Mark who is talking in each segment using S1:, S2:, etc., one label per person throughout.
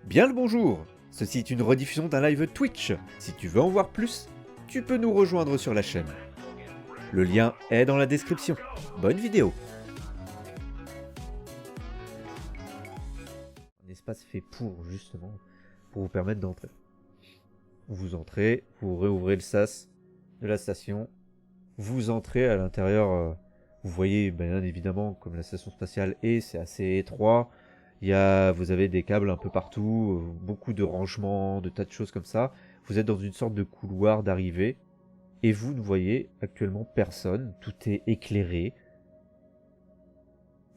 S1: Bien le bonjour. Ceci est une rediffusion d'un live Twitch. Si tu veux en voir plus, tu peux nous rejoindre sur la chaîne. Le lien est dans la description. Bonne vidéo. Un espace fait pour, justement, pour vous permettre d'entrer. Vous entrez, vous réouvrez le sas de la station. Vous entrez à l'intérieur. Vous voyez, bien évidemment, comme la station spatiale est, c'est assez étroit. Vous avez des câbles un peu partout, beaucoup de rangements, de tas de choses comme ça. Vous êtes dans une sorte de couloir d'arrivée. Et vous ne voyez actuellement personne. Tout est éclairé.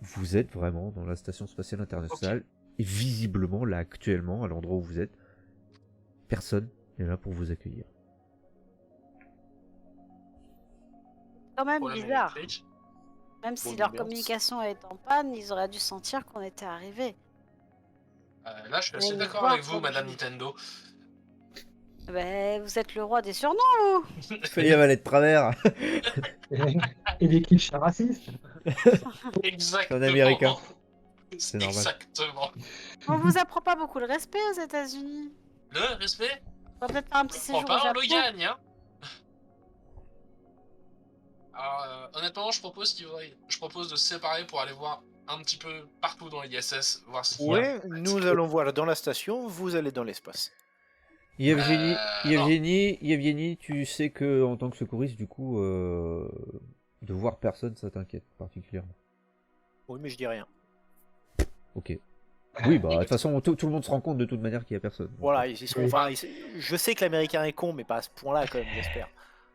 S1: Vous êtes vraiment dans la station spatiale internationale. Okay. Et visiblement, là, actuellement, à l'endroit où vous êtes, personne n'est là pour vous accueillir.
S2: Quand même bizarre. Même si leur communication est en panne, ils auraient dû sentir qu'on était arrivés.
S3: Là, je suis assez d'accord avec vous, Madame Nintendo.
S2: Ben, vous êtes le roi des surnoms, vous.
S1: Fallait avaler de travers.
S4: Et des clichés racistes.
S3: Exactement.
S1: C'est un américain. C'est normal.
S3: Exactement.
S2: On vous apprend pas beaucoup le respect aux États-Unis.
S3: Le respect?
S2: On va peut-être faire un petit séjour au
S3: pas,
S2: Japon.
S3: on le gagne, hein. Alors, honnêtement, je propose de se séparer pour aller voir un petit peu partout dans l'ISS, voir si.
S5: Ouais, nous allons voir dans la station, vous allez dans l'espace.
S1: Yevgeny, tu sais que en tant que secouriste, du coup, de voir personne, ça t'inquiète particulièrement.
S5: Oui, mais je dis rien.
S1: Ok. Oui, bah de toute façon, tout le monde se rend compte de toute manière qu'il y a personne.
S5: Voilà, je sais que l'américain est con, mais pas à ce point-là, quand même, j'espère.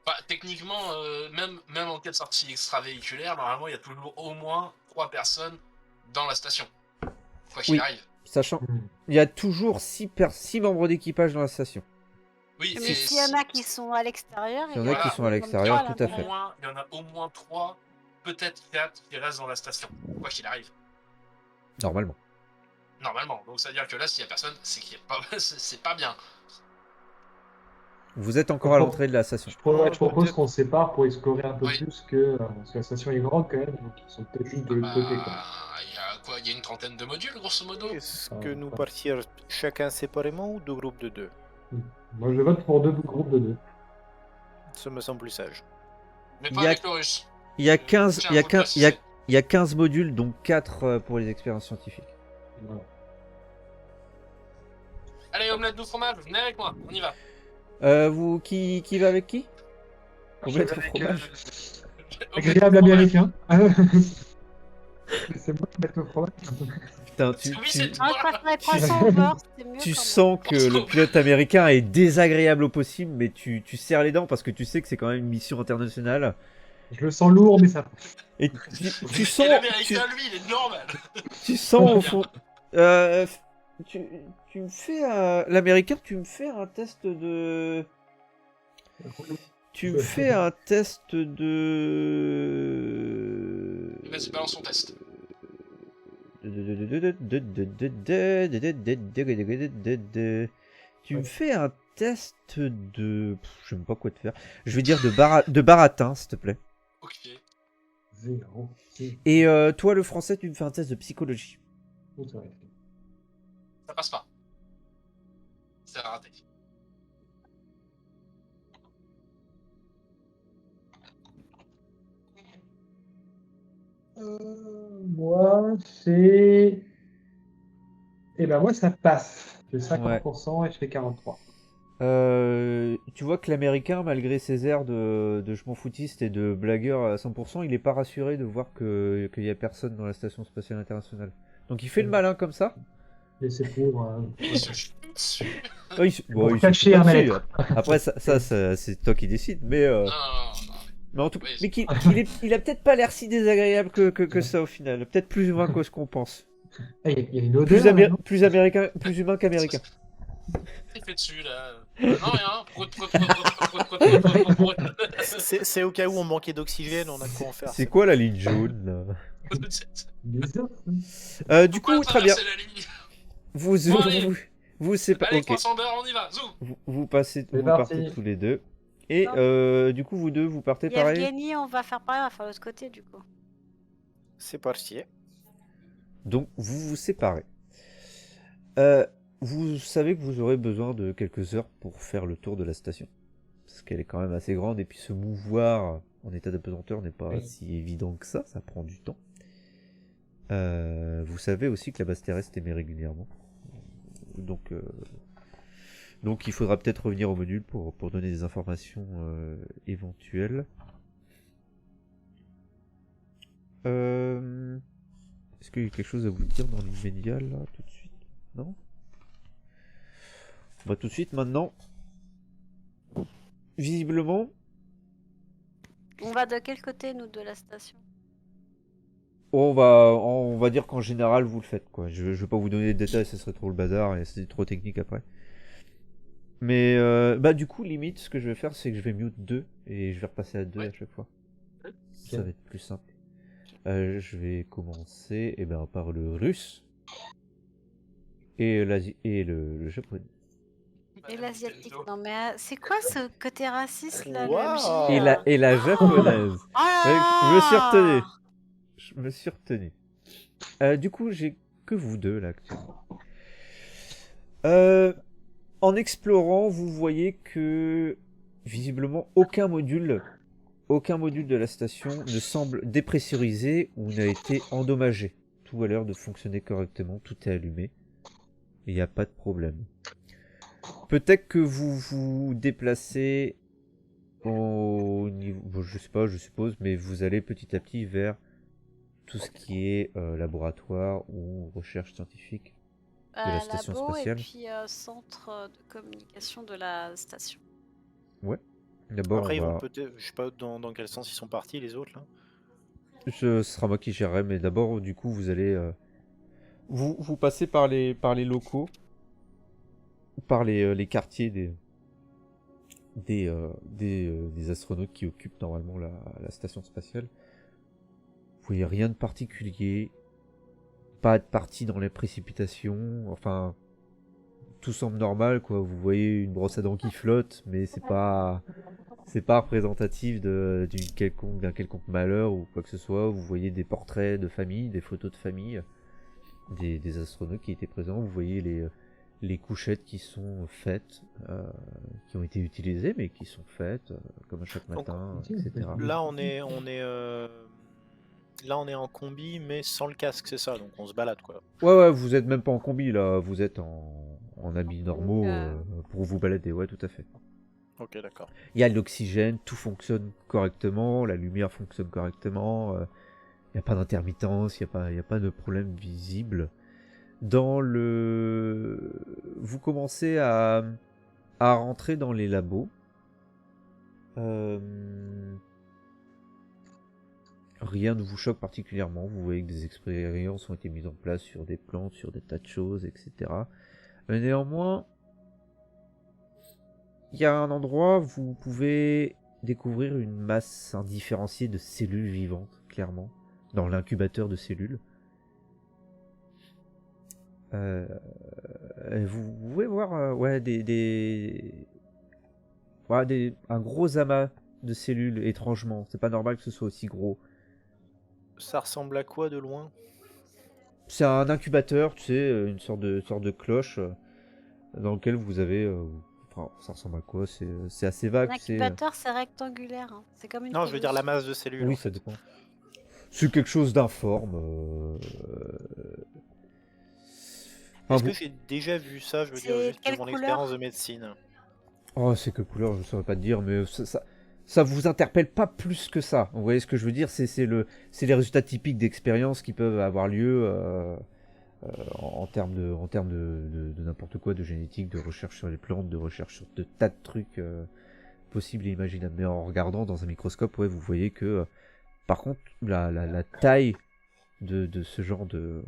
S3: Bah, techniquement, même en cas de sortie extravéhiculaire, normalement, il y a toujours au moins 3 personnes dans la station. Quoi qu'il arrive.
S1: Sachant, il y a toujours 6 membres d'équipage dans la station.
S3: Oui,
S2: mais s'il y en a qui sont à l'extérieur,
S1: il y en a qui sont à l'extérieur, tout à fait.
S3: Il y en a au moins 3, peut-être 4 qui restent dans la station. Quoi qu'il arrive.
S1: Normalement.
S3: Normalement. Donc ça veut dire que là, s'il y a personne, c'est qu'il y a pas, c'est pas bien.
S1: Vous êtes encore à l'entrée de la station.
S4: Je propose qu'on se sépare pour explorer un peu plus parce que la station est grande quand même, donc ils sont peut-être juste de l'autre côté.
S3: Il y a une trentaine de modules, grosso modo.
S5: Est-ce que nous partir chacun séparément ou 2 groupes de 2?
S4: Moi je vote pour 2 groupes de 2.
S5: Ça me semble plus sage.
S3: Mais pas avec le russe.
S1: Il y a 15 modules, donc 4 pour les expériences scientifiques.
S4: Voilà.
S3: Allez, omelette de fromage, venez avec moi, on y va.
S1: Qui va avec qui? Omelette au fromage.
S4: Agréable américain. C'est moi qui mets au fromage.
S1: Putain, tu sens que le pilote américain est désagréable au possible, mais tu serres les dents parce que tu sais que c'est quand même une mission internationale.
S4: Je le sens lourd, mais ça.
S1: Et tu sens.
S3: L'américain, lui, il est normal.
S1: Tu sens au fond. Tu me fais l'américain, tu me fais un test de. Tu me fais un test de.
S3: Vas-y, balance son test.
S1: Tu me fais un test de. Je sais même pas quoi te faire. Je vais dire de baratin, s'il te plaît.
S3: Ok.
S4: 0.
S1: Et toi, le français, tu me fais un test de psychologie.
S3: Ça passe pas. C'est raté.
S4: Moi, c'est. Eh ben, moi, ça passe. J'ai 50% et je fais 43.
S1: Tu vois que l'américain, malgré ses airs de je m'en foutiste et de blagueur à 100%, il est pas rassuré de voir qu'il y a personne dans la station spatiale internationale. Donc il fait le malin comme ça.
S4: Et c'est pour.
S1: Pour
S4: cacher un mal.
S1: Après, ça c'est toi qui décides, mais. Mais en tout cas, mais il a peut-être pas l'air si désagréable que ça au final. Peut-être plus humain que ce qu'on pense.
S4: Il y a une odeur.
S1: Plus humain qu'américain.
S3: Il fait dessus là. Non, rien.
S5: C'est au cas où on manquait d'oxygène, on a de quoi en faire.
S1: C'est quoi la ligne jaune là? Du coup, très bien. Vous séparez.
S3: Allez, 300 beurre, on y va.
S1: Vous partez tous les deux. Et du coup, vous deux, vous partez pareil.
S2: Yevgeny, on va faire pareil, on va faire l'autre côté du coup.
S5: C'est parti.
S1: Donc, vous vous séparez. Vous savez que vous aurez besoin de quelques heures pour faire le tour de la station. Parce qu'elle est quand même assez grande et puis se mouvoir en état d'apesanteur n'est pas si évident que ça prend du temps. Vous savez aussi que la base terrestre émet régulièrement. Donc il faudra peut-être revenir au module pour donner des informations éventuelles. Est-ce qu'il y a quelque chose à vous dire dans l'immédiat là tout de suite? Non? On va tout de suite maintenant. Visiblement.
S2: On va de quel côté, nous, de la station?
S1: On va dire qu'en général vous le faites quoi. Je vais pas vous donner des détails, ça serait trop le bazar et c'est trop technique après. Mais du coup limite ce que je vais faire c'est que je vais mute 2 et je vais repasser à 2 à chaque fois. Ça va être plus simple. Je vais commencer par le russe et le japonais.
S2: Et l'asiatique, non mais c'est quoi ce côté raciste là,
S5: Wow.
S2: le MJ
S1: Et la japonaise.
S2: Oh là
S1: Je me suis
S2: là
S1: retenu. Je me suis retenu. Du coup, j'ai que vous deux là actuellement. En explorant, vous voyez que visiblement aucun module de la station ne semble dépressurisé ou n'a été endommagé. Tout a l'air de fonctionner correctement, tout est allumé. Il n'y a pas de problème. Peut-être que vous vous déplacez au niveau, je sais pas, je suppose, mais vous allez petit à petit vers tout ce qui est laboratoire ou recherche scientifique de la station
S2: labo
S1: spatiale.
S2: Et puis centre de communication de la station.
S1: Ouais. D'abord,
S5: après, ils vont peut-être, je sais pas dans quel sens ils sont partis les autres là.
S1: Ce sera moi qui gérerai, mais d'abord, du coup, vous allez vous passez par les locaux, par les quartiers des astronautes qui occupent normalement la station spatiale. Vous voyez rien de particulier, pas de partie dans les précipitations, enfin tout semble normal quoi. Vous voyez une brosse à dents qui flotte, mais c'est pas représentatif d'un quelconque malheur ou quoi que ce soit. Vous voyez des portraits de famille, des photos de famille, des astronautes qui étaient présents. Vous voyez les couchettes qui sont faites, qui ont été utilisées, mais qui sont faites comme à chaque matin, etc.
S5: Là, on est en combi, mais sans le casque, c'est ça. Donc on se balade quoi.
S1: Ouais, vous êtes même pas en combi là, vous êtes en habits normaux pour vous balader, ouais, tout à fait.
S5: Ok, d'accord.
S1: Il y a de l'oxygène, tout fonctionne correctement, la lumière fonctionne correctement, il n'y a pas d'intermittence, il n'y a pas de problème visible. Vous commencez à rentrer dans les labos. Rien ne vous choque particulièrement. Vous voyez que des expériences ont été mises en place sur des plantes, sur des tas de choses, etc. Mais néanmoins, il y a un endroit où vous pouvez découvrir une masse indifférenciée de cellules vivantes, clairement, dans l'incubateur de cellules. Vous pouvez voir un gros amas de cellules, étrangement. C'est pas normal que ce soit aussi gros.
S5: Ça ressemble à quoi de loin?
S1: C'est un incubateur, tu sais, une sorte de cloche dans lequel vous avez... Enfin, ça ressemble à quoi? C'est assez vague.
S2: L'incubateur, c'est rectangulaire. Hein. C'est comme une
S5: Non, je veux dire la masse de cellules.
S1: Oui, ça dépend. C'est quelque chose d'informe.
S5: Est-ce que j'ai déjà vu ça? Je veux dire, juste de mon expérience de médecine.
S1: Oh, c'est que couleur, je saurais pas te dire, mais ça vous interpelle pas plus que ça. Vous voyez ce que je veux dire? C'est les résultats typiques d'expériences qui peuvent avoir lieu en termes de n'importe quoi, de génétique, de recherche sur les plantes, de recherche sur de tas de trucs possibles et imaginables. Mais en regardant dans un microscope, ouais, vous voyez que par contre la taille de ce genre de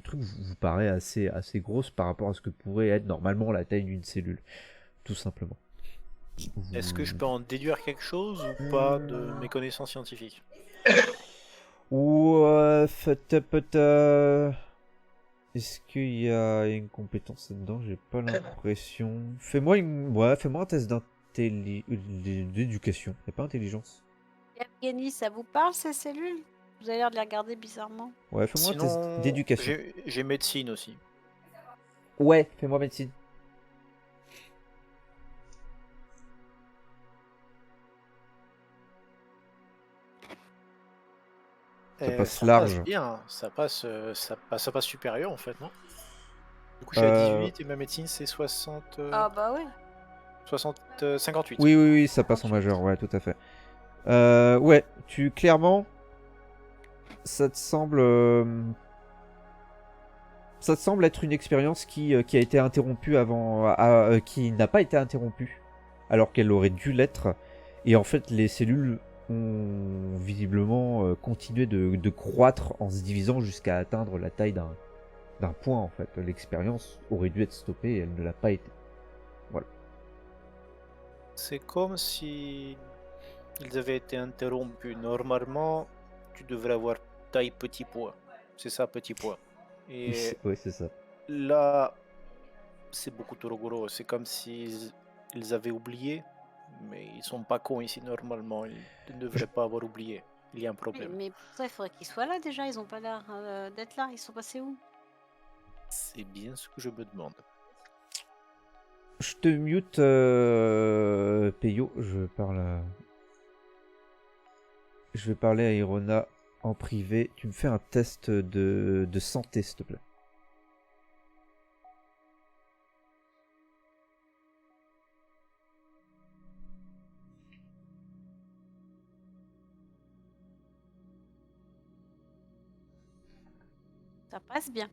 S1: truc vous paraît assez grosse par rapport à ce que pourrait être normalement la taille d'une cellule, tout simplement.
S5: Est-ce que je peux en déduire quelque chose ou pas de mes connaissances scientifiques?
S1: Est-ce qu'il y a une compétence là-dedans? J'ai pas l'impression. Fais-moi un test d'éducation. Il n'y a pas intelligence.
S2: Evgeny, ça vous parle ces cellules? Vous avez l'air de les regarder bizarrement.
S1: Ouais, fais-moi un test d'éducation.
S5: J'ai médecine aussi.
S1: Ouais, fais-moi médecine. Ça passe
S5: Ça
S1: large.
S5: passe bien, ça passe supérieur en fait, non? Du coup, je suis à
S1: Euh,
S5: 18 et ma médecine c'est 60,
S2: Ah bah oui.
S5: 58.
S1: Oui, ça passe en majeur, ouais, tout à fait. Ouais, clairement, ça te semble, être une expérience qui a été interrompue qui n'a pas été interrompue, alors qu'elle aurait dû l'être. Et en fait, les cellules ont visiblement continué de croître en se divisant jusqu'à atteindre la taille d'un point, en fait. L'expérience aurait dû être stoppée et elle ne l'a pas été. Voilà.
S5: C'est comme si ils avaient été interrompus. Normalement, tu devrais avoir taille petit pois. C'est ça, petit pois. Et
S1: Ouais, c'est ça.
S5: là, c'est beaucoup trop gros. C'est comme si ils avaient oublié. Mais ils sont pas cons ici normalement. Ils ne devraient pas avoir oublié. Il y a un problème.
S2: Mais pour ça, il faudrait qu'ils soient là déjà. Ils ont pas l'air d'être là. Ils sont passés où?
S5: C'est bien ce que je me demande.
S1: Je te mute, Peyo. Je vais parler à Irona en privé. Tu me fais un test de santé, s'il te plaît.
S2: Ça passe bien.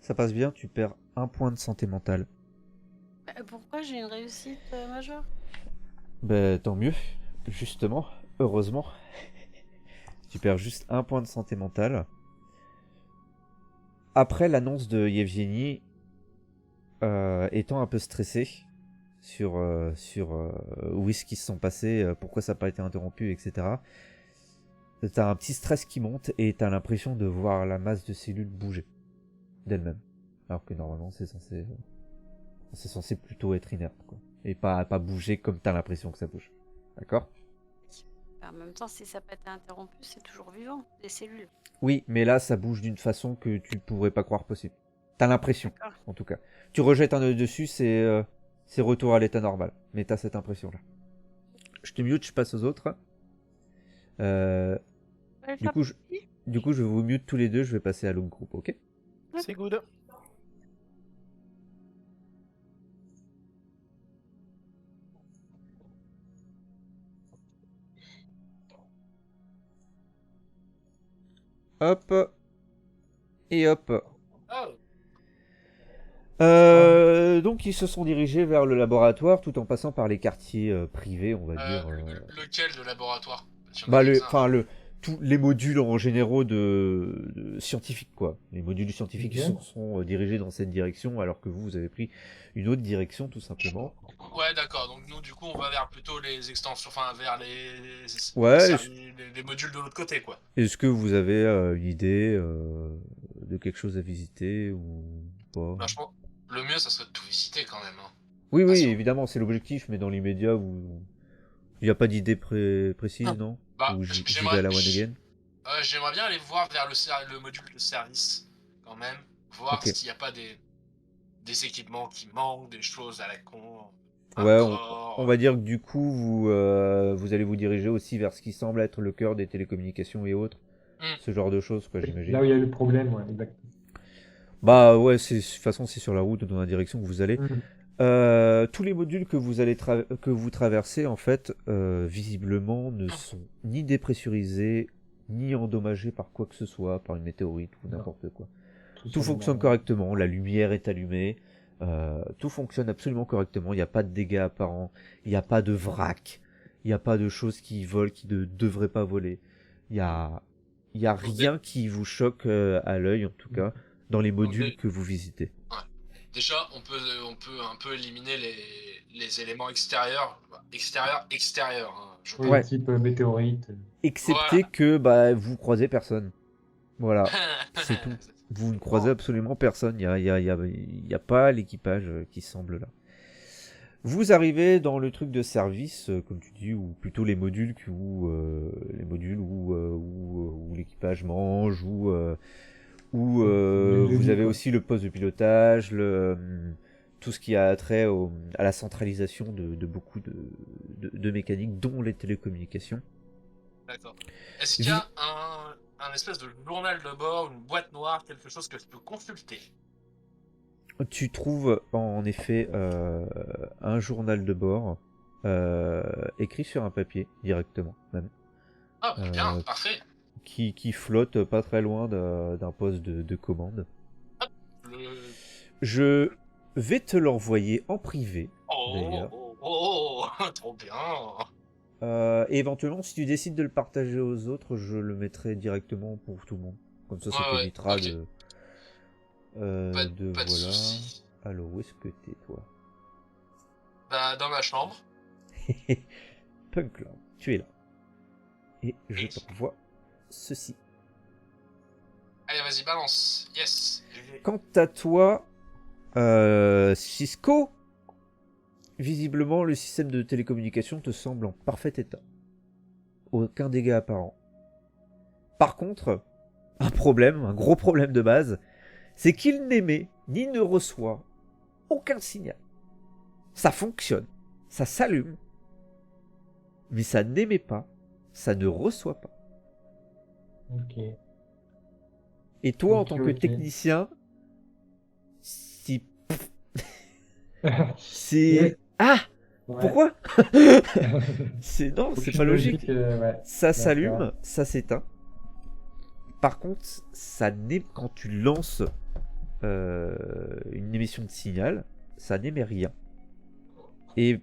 S1: Ça passe bien, tu perds 1 point de santé mentale.
S2: Pourquoi j'ai une réussite majeure?
S1: Ben, tant mieux, justement, heureusement. Tu perds juste 1 point de santé mentale. Après l'annonce de Yevgeny, étant un peu stressé sur où est-ce qu'ils se sont passés, pourquoi ça n'a pas été interrompu, etc. T'as un petit stress qui monte et t'as l'impression de voir la masse de cellules bouger d'elle-même. Alors que normalement c'est censé plutôt être inerte, quoi. Et pas bouger comme t'as l'impression que ça bouge. D'accord?
S2: En même temps, si ça n'a pas été interrompu, c'est toujours vivant, des cellules.
S1: Oui, mais là ça bouge d'une façon que tu pourrais pas croire possible. T'as l'impression,
S2: D'accord.
S1: en tout cas. Tu rejettes un œil dessus, c'est retour à l'état normal. Mais t'as cette impression-là. Je te mute, je passe aux autres. Du coup, je vous mute tous les deux, je vais passer à l'autre groupe, ok?
S5: C'est good.
S1: Hop. Et hop.
S3: Oh.
S1: Donc ils se sont dirigés vers le laboratoire tout en passant par les quartiers privés, on va dire.
S3: Lequel de laboratoire?
S1: Bah tous les modules en généraux de scientifiques, quoi. Les modules scientifiques sont dirigés dans cette direction alors que vous avez pris une autre direction tout simplement.
S3: Ouais, d'accord. Donc nous, du coup, on va vers plutôt les extensions, enfin vers les modules de l'autre côté, quoi.
S1: Est-ce que vous avez une idée de quelque chose à visiter ou pas?
S3: Bah, je pense le mieux, ça serait de tout visiter quand même. Hein.
S1: Oui, évidemment, c'est l'objectif, mais dans l'immédiat, il n'y a pas d'idée précise, non?
S3: Bah,
S1: Ou j'y vais à la one again?
S3: J'aimerais bien aller voir vers le module de service, quand même. Voir s'il n'y a pas des équipements qui manquent, des choses à la con.
S1: Ouais, on va dire que du coup, vous allez vous diriger aussi vers ce qui semble être le cœur des télécommunications et autres. Ce genre de choses, quoi, j'imagine.
S4: Là où il y a le problème, ouais, exactement.
S1: Bah ouais, de toute façon, c'est sur la route, dans la direction que vous allez. Tous les modules que vous traversez, en fait, visiblement, ne sont ni dépressurisés, ni endommagés par quoi que ce soit, par une météorite ou n'importe quoi. Tout fonctionne correctement, la lumière est allumée, tout fonctionne absolument correctement, il n'y a pas de dégâts apparents, il n'y a pas de vrac, il n'y a pas de choses qui volent, qui ne devraient pas voler. Il y a rien qui vous choque à l'œil, en tout cas, dans les modules que vous visitez.
S3: Ouais. Déjà, on peut un peu éliminer les éléments extérieurs. Hein,
S1: ouais.
S4: Type météorite.
S1: Excepté que vous croisez personne. Voilà, c'est tout. Vous ne croisez absolument personne. Il y a pas l'équipage qui semble là. Vous arrivez dans le truc de service, comme tu dis, ou plutôt les modules où l'équipage mange, où où vous avez aussi le poste de pilotage, tout ce qui a trait à la centralisation de beaucoup de mécaniques, dont les télécommunications.
S3: D'accord. Est-ce qu'il y a un espèce de journal de bord, une boîte noire, quelque chose que je peux consulter?
S1: Tu trouves en effet un journal de bord écrit sur un papier directement même.
S3: Ah bien, parfait.
S1: Qui flotte pas très loin d'un poste de commande. Je vais te l'envoyer en privé. D'ailleurs.
S3: Trop bien.
S1: Et éventuellement, si tu décides de le partager aux autres, je le mettrai directement pour tout le monde. Comme ça, ça t'évitera
S3: okay. Pas de
S1: voilà.
S3: soucis.
S1: Alors, où est-ce que t'es, toi?
S3: Bah, dans ma chambre.
S1: Punkland, tu es là. Et je t'envoie ceci.
S3: Allez, vas-y, balance. Yes.
S1: Quant à toi, Cisco, visiblement, le système de télécommunication te semble en parfait état. Aucun dégât apparent. Par contre, un gros problème de base, c'est qu'il n'émet ni ne reçoit aucun signal. Ça fonctionne, ça s'allume, mais ça n'émet pas, ça ne reçoit pas.
S4: Ok.
S1: Et toi, en tant que technicien, si... c'est... Ah ouais. Pourquoi non, c'est pas logique.
S4: Ouais.
S1: Ça s'allume, ça s'éteint. Par contre, ça n'émet, quand tu lances une émission de signal, ça n'émet rien. Et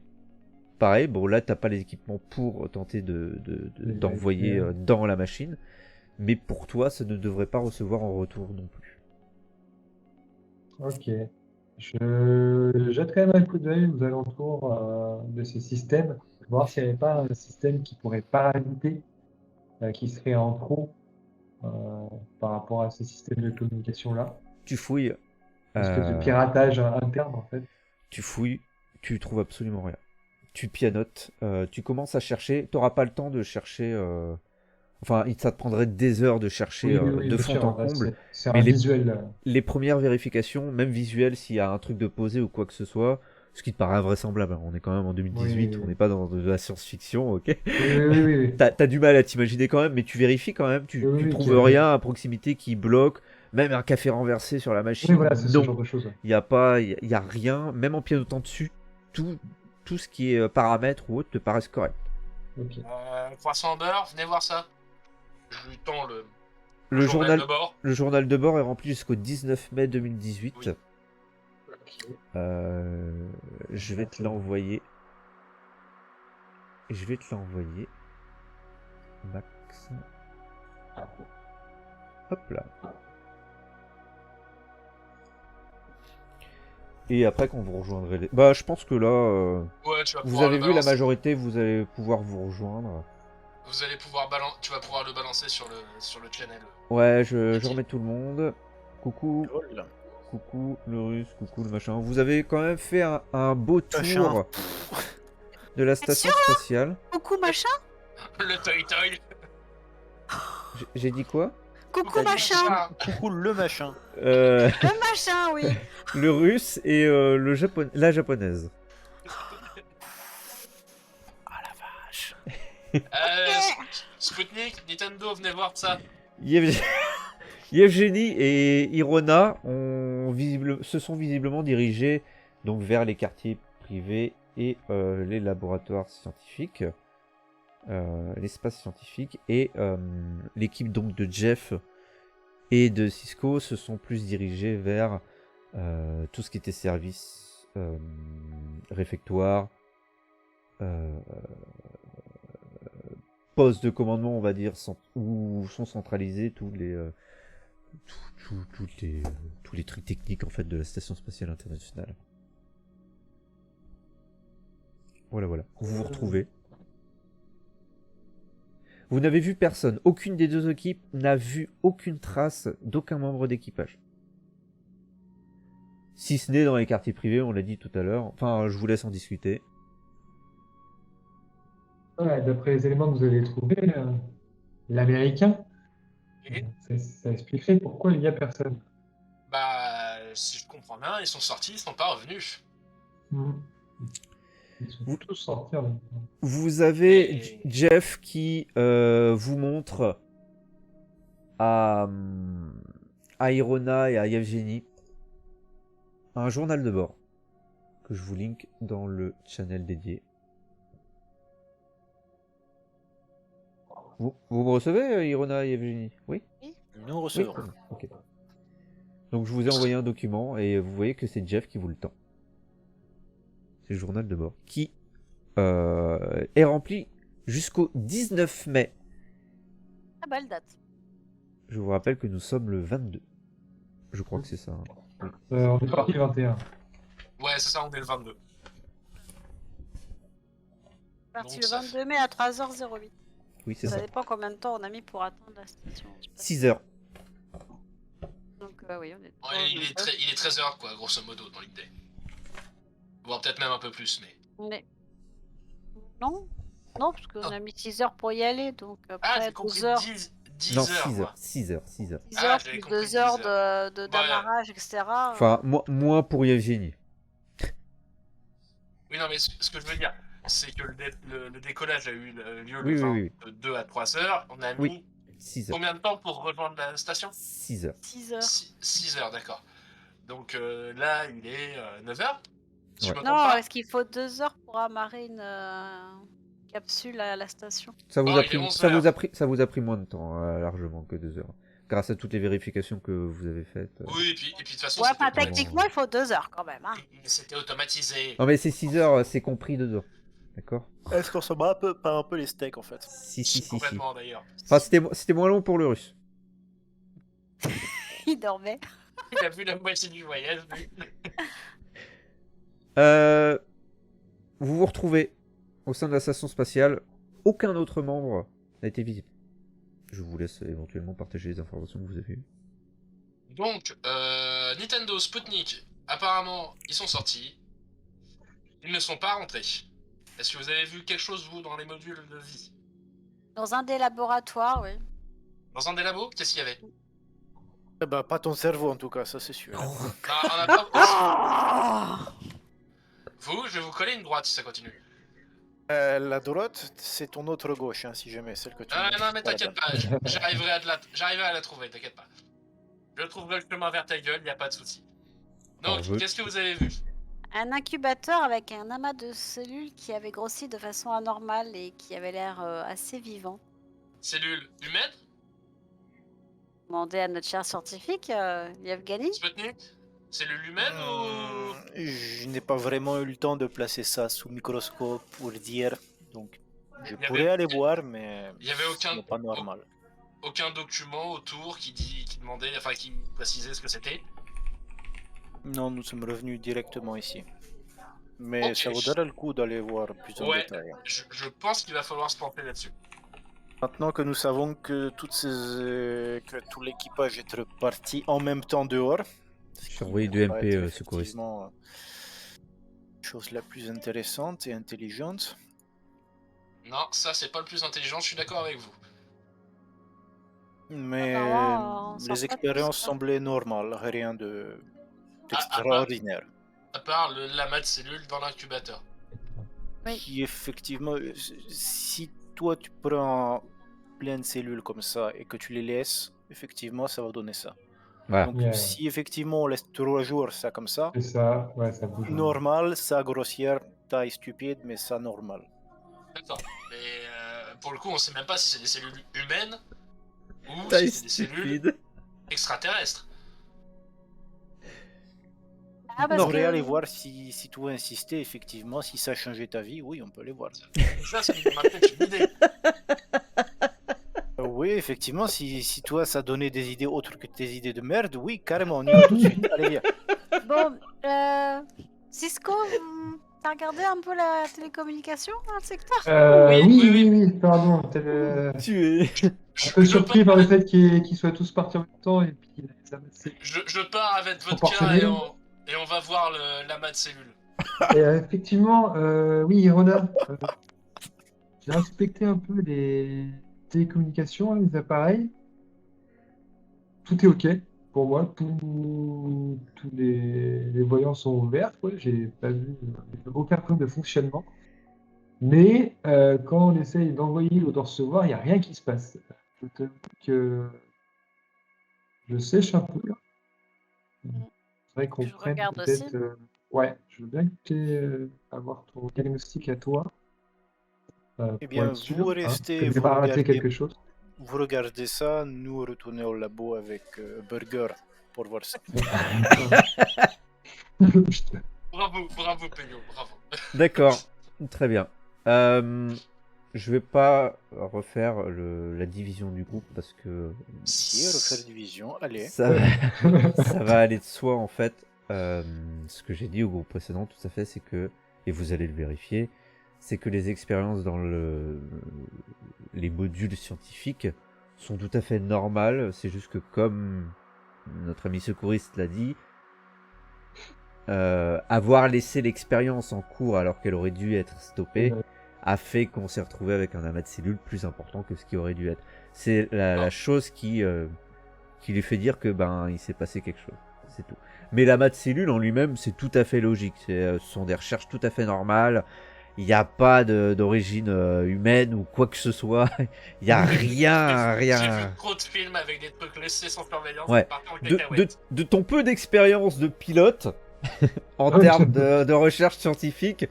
S1: pareil, bon là t'as pas les équipements pour tenter d'envoyer dans la machine, mais pour toi ça ne devrait pas recevoir en retour non plus.
S4: Ok. Je jette quand même un coup d'œil aux alentours de ce système, pour voir s'il n'y avait pas un système qui pourrait parasiter, qui serait en trop par rapport à ce système de communication-là.
S1: Tu fouilles.
S4: Parce que de piratage interne, en fait.
S1: Tu fouilles, tu trouves absolument rien. Tu pianotes, tu commences à chercher, tu n'auras pas le temps de chercher... Enfin, ça te prendrait des heures de chercher de fond en comble.
S4: C'est un visuel.
S1: Les premières vérifications, même visuelles, s'il y a un truc de posé ou quoi que ce soit, ce qui te paraît invraisemblable. On est quand même en 2018, on n'est pas dans de la science-fiction, ok?
S4: Oui.
S1: T'as du mal à t'imaginer quand même, mais tu vérifies quand même. Tu trouves rien à proximité qui bloque. Même un café renversé sur la machine.
S4: Oui, voilà, c'est ce genre de choses.
S1: Il n'y a rien. Même en pianotant dessus, tout ce qui est paramètres ou autre te paraissent corrects.
S4: Okay.
S3: Croissant beurre, venez voir ça. Je lui tends
S1: le journal
S3: de bord.
S1: Le journal de bord est rempli jusqu'au 19 mai 2018. Oui. Je vais te l'envoyer. Max. Hop là. Et après quand vous rejoindrez les... Bah je pense que là... vous avez vu la majorité, vous allez pouvoir vous rejoindre.
S3: Vous allez pouvoir tu vas pouvoir le balancer sur le channel.
S1: Ouais, je remets tout le monde. Coucou. Coucou le russe, coucou le machin. Vous avez quand même fait un beau tour de la station spatiale.
S2: Coucou machin.
S3: Le toy.
S1: J'ai dit quoi?
S2: Coucou machin.
S5: Coucou le machin.
S2: Le machin, oui.
S1: Le russe et la japonaise.
S5: Ah la vache.
S3: Sputnik, Nintendo, venez voir ça.
S1: Yevgeny et Irona se sont visiblement dirigés donc vers les quartiers privés et les laboratoires scientifiques, l'espace scientifique, et l'équipe donc de Jeff et de Cisco se sont plus dirigés vers tout ce qui était service, réfectoire, poste de commandement, on va dire, où sont centralisés tous les trucs techniques en fait de la station spatiale internationale. Voilà. Vous vous retrouvez. Vous n'avez vu personne. Aucune des deux équipes n'a vu aucune trace d'aucun membre d'équipage. Si ce n'est dans les quartiers privés, on l'a dit tout à l'heure. Enfin, je vous laisse en discuter.
S4: Ouais, d'après les éléments que vous avez trouvés, l'américain
S3: Et,
S4: Ça expliquerait pourquoi il n'y a personne.
S3: bah, si je comprends bien, ils sont sortis, ils sont pas revenus.
S4: Ils sont
S1: Vous-
S4: tous sortis en même temps.
S1: Vous avez
S3: Et-
S1: Jeff qui vous montre à Irona et à Yevgeny un journal de bord que je vous link dans le channel dédié. Vous me recevez, Irona et Yevgeny? Oui?
S5: Nous
S1: Oui,
S5: recevons.
S1: très bien. Ok. Donc je vous ai envoyé un document et vous voyez que c'est Jeff qui vous le tend. C'est le journal de bord qui est rempli jusqu'au 19 mai.
S2: Ah, belle date.
S1: Je vous rappelle que nous sommes le 22. Je crois que c'est ça. Hein.
S4: On est parti le 21.
S3: Ouais, c'est ça, on est le 22.
S2: Parti
S3: Donc,
S2: le
S3: ça
S2: 22 mai à 3h08.
S1: Oui, c'est
S2: Ça
S1: ça.
S2: dépend combien de temps on a mis pour atteindre la station. Je sais pas.
S1: 6 heures.
S2: Donc, oui, on est.
S3: Ouais, il est 13h, quoi, grosso modo, dans l'idée. Voire peut-être même un peu plus, mais...
S2: On est. Non, non, parce qu'on a mis 6 heures pour y aller, donc
S3: Ah,
S2: après
S3: j'ai compris
S2: 12 heures.
S3: 10
S1: Non,
S3: heures,
S1: 6
S3: moi.
S1: heures. 6 heures. 6 heures.
S2: 6
S3: Ah,
S2: heures
S3: j'avais
S2: plus
S3: compris
S2: 2 heures
S3: 10 heures.
S2: d'amarrage, etc.
S1: Enfin, moins pour Yevgeny.
S3: Oui, non, mais ce que je veux dire, c'est que le décollage a eu lieu
S1: Oui,
S3: le
S1: oui.
S3: 22 à 3 heures. On a mis
S1: Oui. 6 heures.
S3: combien de temps pour rejoindre la station?
S1: 6 heures.
S2: 6 heures.
S3: 6 heures, d'accord. Donc là, il est 9 heures. Si je
S1: Ouais.
S3: me trompe
S2: Non,
S3: pas.
S2: est-ce qu'il faut 2 heures pour amarrer une capsule à la station?
S1: Ça vous,
S3: Bon,
S1: a
S3: il est
S1: pris,
S3: 11
S1: ça, vous
S3: heures.
S1: a pris, ça vous a pris moins de temps, largement, que 2 heures. Grâce à toutes les vérifications que vous avez faites.
S3: Oui, et puis de toute façon,
S2: Ouais,
S3: c'était
S2: enfin,
S3: automatisé.
S2: techniquement, il faut 2 heures quand même. Hein.
S3: C'était automatisé.
S1: Non, mais c'est 6 heures, c'est compris dedans. D'accord?
S5: Est-ce qu'on se bat un peu les steaks en fait?
S1: Si.
S3: Complètement, d'ailleurs.
S1: Enfin, c'était moins long pour le russe.
S2: Il dormait.
S3: Il a vu la moitié du voyage, lui.
S1: Vous vous retrouvez au sein de la station spatiale. Aucun autre membre n'a été visible. Je vous laisse éventuellement partager les informations que vous avez eues.
S3: Donc, Nintendo, Sputnik, apparemment, ils sont sortis. Ils ne sont pas rentrés. Est-ce que vous avez vu quelque chose, vous, dans les modules de vie?
S2: Dans un des laboratoires, oui.
S3: Dans un des labos, qu'est-ce qu'il y avait?
S5: Eh ben, pas ton cerveau en tout cas, ça c'est sûr.
S3: Non, on a pas...
S2: Ah
S3: Vous, je vais vous coller une droite si ça continue.
S5: La droite, c'est ton autre gauche, hein, si jamais, celle que tu...
S3: Ah non, mais t'inquiète pas, j'arriverai à la trouver, t'inquiète pas. Je trouverai le chemin vers ta gueule, y a pas de souci. Donc, qu'est-ce que vous avez vu?
S2: Un incubateur avec un amas de cellules qui avait grossi de façon anormale et qui avait l'air assez vivant.
S3: Cellule humaine?
S2: Demandez à notre cher scientifique, Yevgeny.
S3: Sputnik? Cellule humaine ou...
S5: Je n'ai pas vraiment eu le temps de placer ça sous microscope pour dire, donc je
S3: Il y
S5: pourrais
S3: avait-
S5: aller voir, mais
S3: il y avait
S5: ce n'est pas normal.
S3: aucun document autour qui demandait, enfin qui précisait ce que c'était.
S5: Non, nous sommes revenus directement ici. Mais
S3: Ok.
S5: ça vaudrait le coup d'aller voir plus en
S3: Ouais.
S5: détail.
S3: Je pense qu'il va falloir se pencher là-dessus.
S5: Maintenant que nous savons que, que tout l'équipage est reparti en même temps dehors,
S1: J'ai envoyé du
S5: va
S1: MP
S5: être
S1: secouriste.
S5: effectivement chose la plus intéressante et intelligente.
S3: Non, ça c'est pas le plus intelligent, je suis d'accord avec vous.
S5: Mais
S2: on s'en
S5: les
S2: fait
S5: expériences
S2: tous, hein.
S5: semblaient normales, rien de
S3: Ah,
S5: d'extraordinaire.
S3: À part le lamas de cellules dans l'incubateur.
S2: Oui.
S5: Qui effectivement, si toi tu prends plein de cellules comme ça et que tu les laisses, effectivement ça va donner ça.
S1: Voilà.
S5: Donc
S4: Yeah.
S5: si effectivement on laisse 3 jours ça comme ça,
S4: C'est ça, ouais, ça bouge.
S5: normal, ça grossière, taille stupide, mais ça normal.
S3: D'accord. Mais pour le coup, on sait même pas si c'est des cellules humaines ou
S1: Taille
S3: si c'est des cellules
S1: stupide.
S3: extraterrestres.
S2: Ah,
S5: On
S2: parce
S5: devrait
S2: que...
S5: aller voir si tu veux insister, effectivement, si ça a changé ta vie, oui, on peut aller voir.
S3: Ça, c'est peut-être une idée.
S5: Oui, effectivement, si toi ça donnait des idées autres que tes idées de merde, oui, carrément, on y va tout de suite. Allez, viens.
S2: Bon, Cisco, t'as regardé un peu la télécommunication dans le secteur?
S4: Oui, pardon.
S1: Tu es.
S4: Un peu surpris par le fait qu'ils soient tous partis en même temps et puis ça m'a fait-
S3: Je pars avec vodka
S4: Proportionnel.
S3: et on va voir l'amas de cellules.
S4: Et, effectivement, oui, Irona, j'ai inspecté un peu les télécommunications, les appareils. tout est OK pour moi. Tous les voyants sont verts, quoi. J'ai pas vu aucun problème de fonctionnement. Mais quand on essaye d'envoyer ou de recevoir, il n'y a rien qui se passe. Je te dis que je sèche un peu là. C'est vrai qu'on
S2: Je
S4: prenne
S2: regarde
S4: peut-être.
S2: aussi.
S4: Ouais, je veux bien avoir ton diagnostic à toi
S5: Eh
S4: pour
S5: bien,
S4: être sûr
S5: vous
S4: que
S5: restez,
S4: j'ai pas raté quelque chose.
S5: vous regardez ça, nous retournons au labo avec Burger pour voir ça.
S3: Bravo Peyo, bravo.
S1: D'accord, très bien. Je vais pas refaire la division du groupe parce que
S5: Si, refaire division, allez.
S1: ça va aller de soi en fait. Ce que j'ai dit au groupe précédent, tout à fait, c'est que, et vous allez le vérifier, c'est que les expériences dans les modules scientifiques sont tout à fait normales. C'est juste que comme notre ami secouriste l'a dit, avoir laissé l'expérience en cours alors qu'elle aurait dû être stoppée a fait qu'on s'est retrouvé avec un amas de cellules plus important que ce qui aurait dû être. C'est la chose qui lui fait dire que il s'est passé quelque chose. C'est tout. Mais l'amas de cellules en lui-même, c'est tout à fait logique. Ce sont des recherches tout à fait normales. Il n'y a pas d'origine humaine ou quoi que ce soit. Il n'y a rien.
S3: J'ai vu trop de films avec des trucs laissés sans surveillance.
S1: Ouais. De ton peu d'expérience de pilote, en termes de recherche scientifique,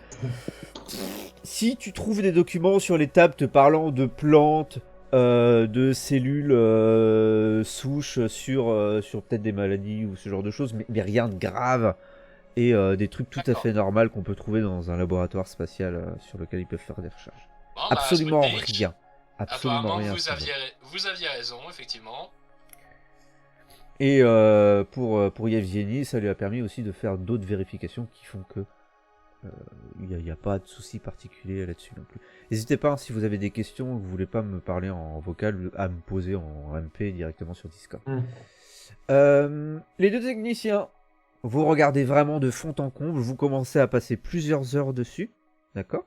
S1: si tu trouves des documents sur les tables te parlant de plantes, de cellules souches sur peut-être des maladies ou ce genre de choses, mais rien de grave, et des trucs tout à fait normaux qu'on peut trouver dans un laboratoire spatial sur lequel ils peuvent faire des recherches.
S3: Bon,
S1: Absolument rien. Absolument
S3: apparemment,
S1: rien.
S3: vous aviez raison, effectivement.
S1: Et pour Yevgeny, ça lui a permis aussi de faire d'autres vérifications qui font que il n'y a pas de souci particulier là-dessus non plus. N'hésitez pas, si vous avez des questions, vous voulez pas me parler en vocal, à me poser en MP directement sur Discord. Les deux techniciens, vous regardez vraiment de fond en comble, vous commencez à passer plusieurs heures dessus, d'accord ?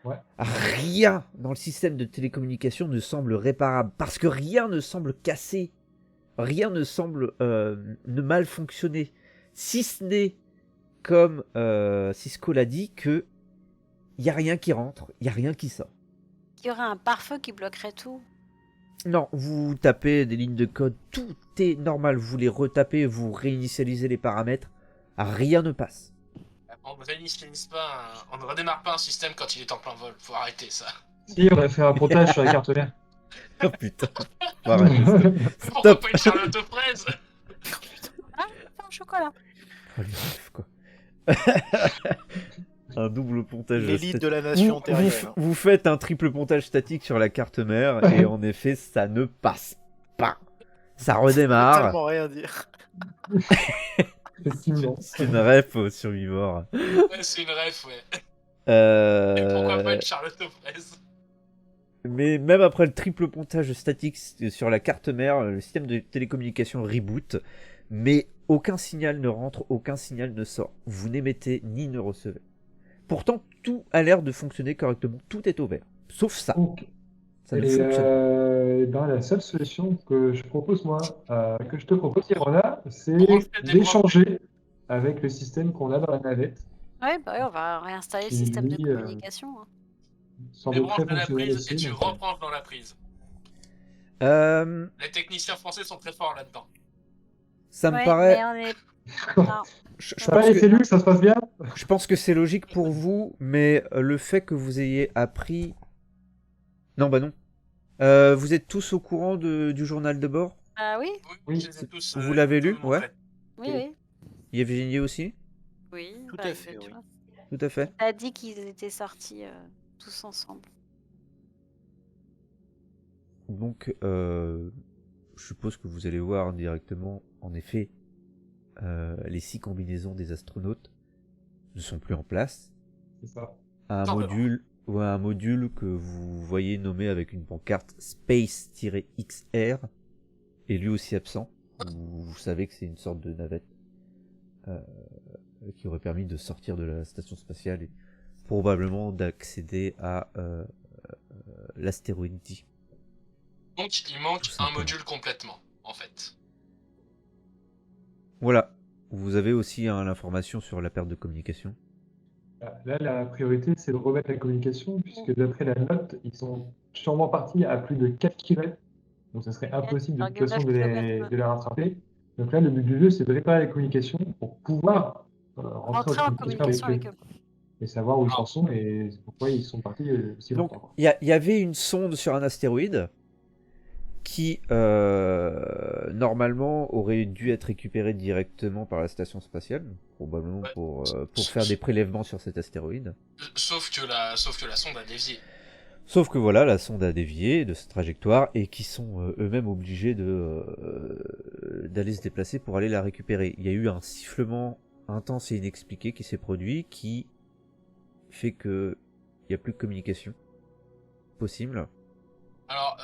S4: Ouais.
S1: Rien dans le système de télécommunication ne semble réparable, parce que rien ne semble cassé, rien ne semble ne mal fonctionner, si ce n'est comme Cisco l'a dit, que il n'y a rien qui rentre, il n'y a rien qui sort.
S2: Il y aurait un pare-feu qui bloquerait tout.
S1: Non, vous tapez des lignes de code, tout est normal, vous les retapez, vous réinitialisez les paramètres, rien ne passe.
S3: On ne réinitialise pas, on ne redémarre pas un système quand il est en plein vol, faut arrêter ça.
S4: Si, on a fait un pontage sur la carte mère.
S1: Oh putain. Arrête,
S3: Pourquoi pas une charlotte aux fraises?
S2: Au chocolat.
S1: Oh, les meufs, quoi. Un double pontage
S5: L'élite de la nation terrienne.
S1: Vous faites un triple pontage statique sur la carte mère et en effet ça ne passe pas. Ça redémarre.
S5: Tellement rien dire.
S4: Effectivement.
S1: C'est une ref au survivor.
S3: Ouais, c'est une ref, ouais. Et pourquoi pas une charlotte aux fraises?
S1: Mais même après le triple pontage statique sur la carte mère, le système de télécommunication reboot, mais aucun signal ne rentre, aucun signal ne sort. Vous n'émettez ni ne recevez. Pourtant, tout a l'air de fonctionner correctement. Tout est ouvert. Sauf ça.
S4: Okay.
S1: Ça ne fonctionne pas.
S4: La seule solution que je propose, moi, que je te propose, Irona, c'est d'échanger avec le système qu'on a dans la navette.
S2: Oui, on va réinstaller le système de communication.
S3: Débranche de la prise et tu rebranches dans la prise. Les techniciens français sont très forts là-dedans.
S1: Ça me paraît...
S2: Mais on est...
S4: Je pense les cellules, ça se passe bien.
S1: Je pense que c'est logique pour vous, mais le fait que vous ayez appris... Non, bah non. Vous êtes tous au courant du journal de bord?
S2: Ah oui.
S3: Oui, je les ai tous,
S1: vous l'avez lu? Ouais.
S2: Oui.
S1: Yevgeny aussi?
S2: Oui.
S5: Tout à fait, oui.
S1: Tout à fait.
S2: Il a dit qu'ils étaient sortis tous ensemble.
S1: Donc, je suppose que vous allez voir directement, en effet, les 6 combinaisons des astronautes ne sont plus en place.
S4: C'est ça.
S1: Un module que vous voyez nommé avec une pancarte Space-XR est lui aussi absent. Vous savez que c'est une sorte de navette qui aurait permis de sortir de la station spatiale et probablement d'accéder à l'astéroïde D.
S3: Donc il manque un module complètement, en fait.
S1: Voilà. Vous avez aussi l'information sur la perte de communication.
S4: Là, la priorité, c'est de remettre la communication, puisque d'après la note, ils sont sûrement partis à plus de 4 km. Donc, ça serait impossible de toute façon
S2: 4,9 kilomètres.
S4: de les rattraper. Donc là, le but du jeu, c'est de réparer les communications pour pouvoir
S2: Rentrer en communication avec eux.
S4: et savoir où ils en sont et pourquoi ils sont partis si
S1: Donc,
S4: longtemps.
S1: il y avait une sonde sur un astéroïde qui, normalement, aurait dû être récupérée directement par la station spatiale, probablement
S3: Ouais.
S1: pour faire des prélèvements sur cet astéroïde.
S3: Sauf que la sonde a dévié.
S1: Sauf que voilà, la sonde a dévié de sa trajectoire et qui sont eux-mêmes obligés d'aller se déplacer pour aller la récupérer. Il y a eu un sifflement intense et inexpliqué qui s'est produit qui fait que il n'y a plus de communication possible.
S3: Alors,